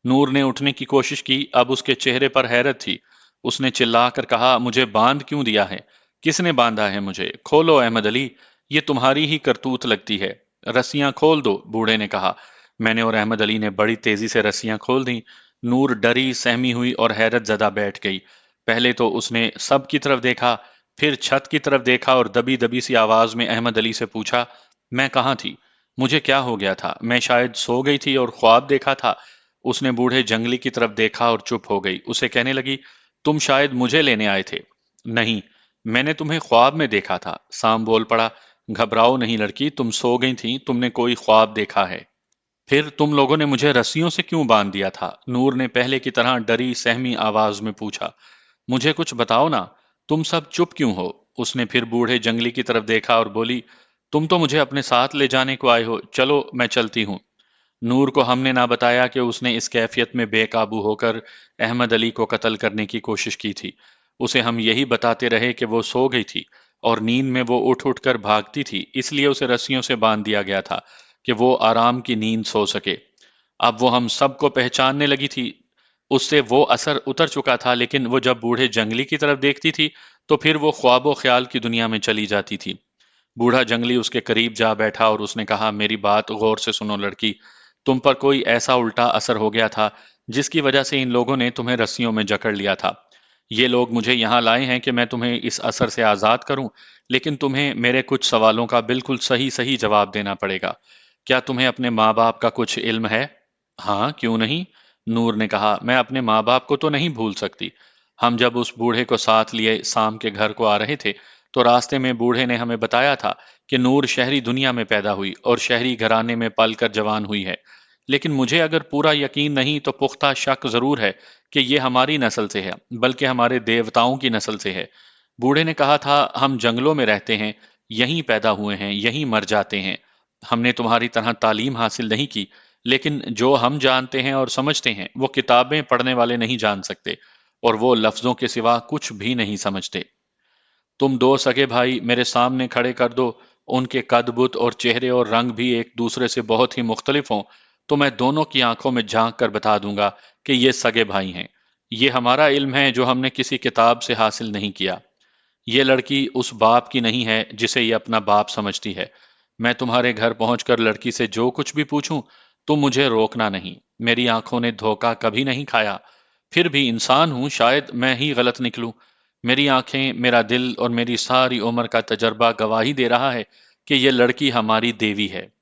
नूर ने उठने की कोशिश की। अब उसके चेहरे पर हैरत थी। उसने चिल्लाकर कहा, मुझे बांध क्यों दिया है? किसने बांधा है मुझे? खोलो अहमद अली, ये तुम्हारी ही करतूत लगती है। रस्सियां खोल दो, बूढ़े ने कहा। मैंने और अहमद अली ने बड़ी तेजी से रस्सियां खोल दी। नूर डरी सहमी हुई और हैरत जदा बैठ गई। पहले तो उसने सब की तरफ देखा, फिर छत की तरफ देखा और दबी दबी सी आवाज में अहमद अली से पूछा, मैं कहाँ थी? मुझे क्या हो गया था? मैं शायद सो गई थी और ख्वाब देखा था। उसने बूढ़े जंगली की तरफ देखा और चुप हो गई। उसे कहने लगी, तुम शायद मुझे लेने आए थे। नहीं, मैंने तुम्हें ख्वाब में देखा था। साम बोल पड़ा, घबराओ नहीं लड़की, तुम सो गई थी, तुमने कोई ख्वाब देखा है। फिर तुम लोगों ने मुझे रस्सियों से क्यों बांध दिया था? नूर ने पहले की तरह डरी सहमी आवाज में पूछा। मुझे कुछ बताओ ना, तुम सब चुप क्यों हो? उसने फिर बूढ़े जंगली की तरफ देखा और बोली, तुम तो मुझे अपने साथ ले जाने को आए हो, चलो मैं चलती हूँ। नूर को हमने ना बताया कि उसने इस कैफियत में बेकाबू होकर अहमद अली को कत्ल करने की कोशिश की थी। उसे हम यही बताते रहे कि वो सो गई थी और नींद में वो उठ उठ कर भागती थी, इसलिए उसे रस्सियों से बांध दिया गया था कि वो आराम की नींद सो सके। अब वो हम सबको पहचानने लगी थी। उससे वो असर उतर चुका था, लेकिन वो जब बूढ़े जंगली की तरफ देखती थी तो फिर वो ख्वाबो ख्याल की दुनिया में चली जाती थी। बूढ़ा जंगली उसके करीब जा बैठा और उसने कहा, मेरी बात गौर से सुनो लड़की। तुम पर कोई ऐसा उल्टा असर हो गया था जिसकी वजह से इन लोगों ने तुम्हें रस्सियों में जकड़ लिया था। ये लोग मुझे यहाँ लाए हैं कि मैं तुम्हें इस असर से आज़ाद करूं, लेकिन तुम्हें मेरे कुछ सवालों का बिल्कुल सही सही जवाब देना पड़ेगा। क्या तुम्हें अपने माँ बाप का कुछ इल्म है? हाँ, क्यों नहीं? नूर ने कहा, मैं अपने माँ बाप को तो नहीं भूल सकती। हम जब उस बूढ़े को साथ लिए शाम के घर को आ रहे थे, तो रास्ते में बूढ़े ने हमें बताया था कि नूर शहरी दुनिया में पैदा हुई और शहरी घराने में पलकर जवान हुई है। लेकिन मुझे अगर पूरा यकीन नहीं तो पुख्ता शक जरूर है कि ये हमारी नस्ल से है, बल्कि हमारे देवताओं की नस्ल से है। बूढ़े ने कहा था, हम जंगलों में रहते हैं, यहीं पैदा हुए हैं, यहीं मर जाते हैं। हमने तुम्हारी तरह तालीम हासिल नहीं की, लेकिन जो हम जानते हैं और समझते हैं वो किताबें पढ़ने वाले नहीं जान सकते, और वो लफ्जों के सिवा कुछ भी नहीं समझते। तुम 2 सगे भाई मेरे सामने खड़े कर दो, ان کے قد بت اور چہرے اور رنگ بھی ایک دوسرے سے بہت ہی مختلف ہوں تو میں دونوں کی آنکھوں میں جھانک کر بتا دوں گا کہ یہ سگے بھائی ہیں۔ یہ ہمارا علم ہے جو ہم نے کسی کتاب سے حاصل نہیں کیا۔ یہ لڑکی اس باپ کی نہیں ہے جسے یہ اپنا باپ سمجھتی ہے۔ میں تمہارے گھر پہنچ کر لڑکی سے جو کچھ بھی پوچھوں تم مجھے روکنا نہیں۔ میری آنکھوں نے دھوکہ کبھی نہیں کھایا۔ پھر بھی انسان ہوں، شاید میں ہی غلط نکلوں۔ میری آنکھیں، میرا دل اور میری ساری عمر کا تجربہ گواہی دے رہا ہے کہ یہ لڑکی ہماری دیوی ہے۔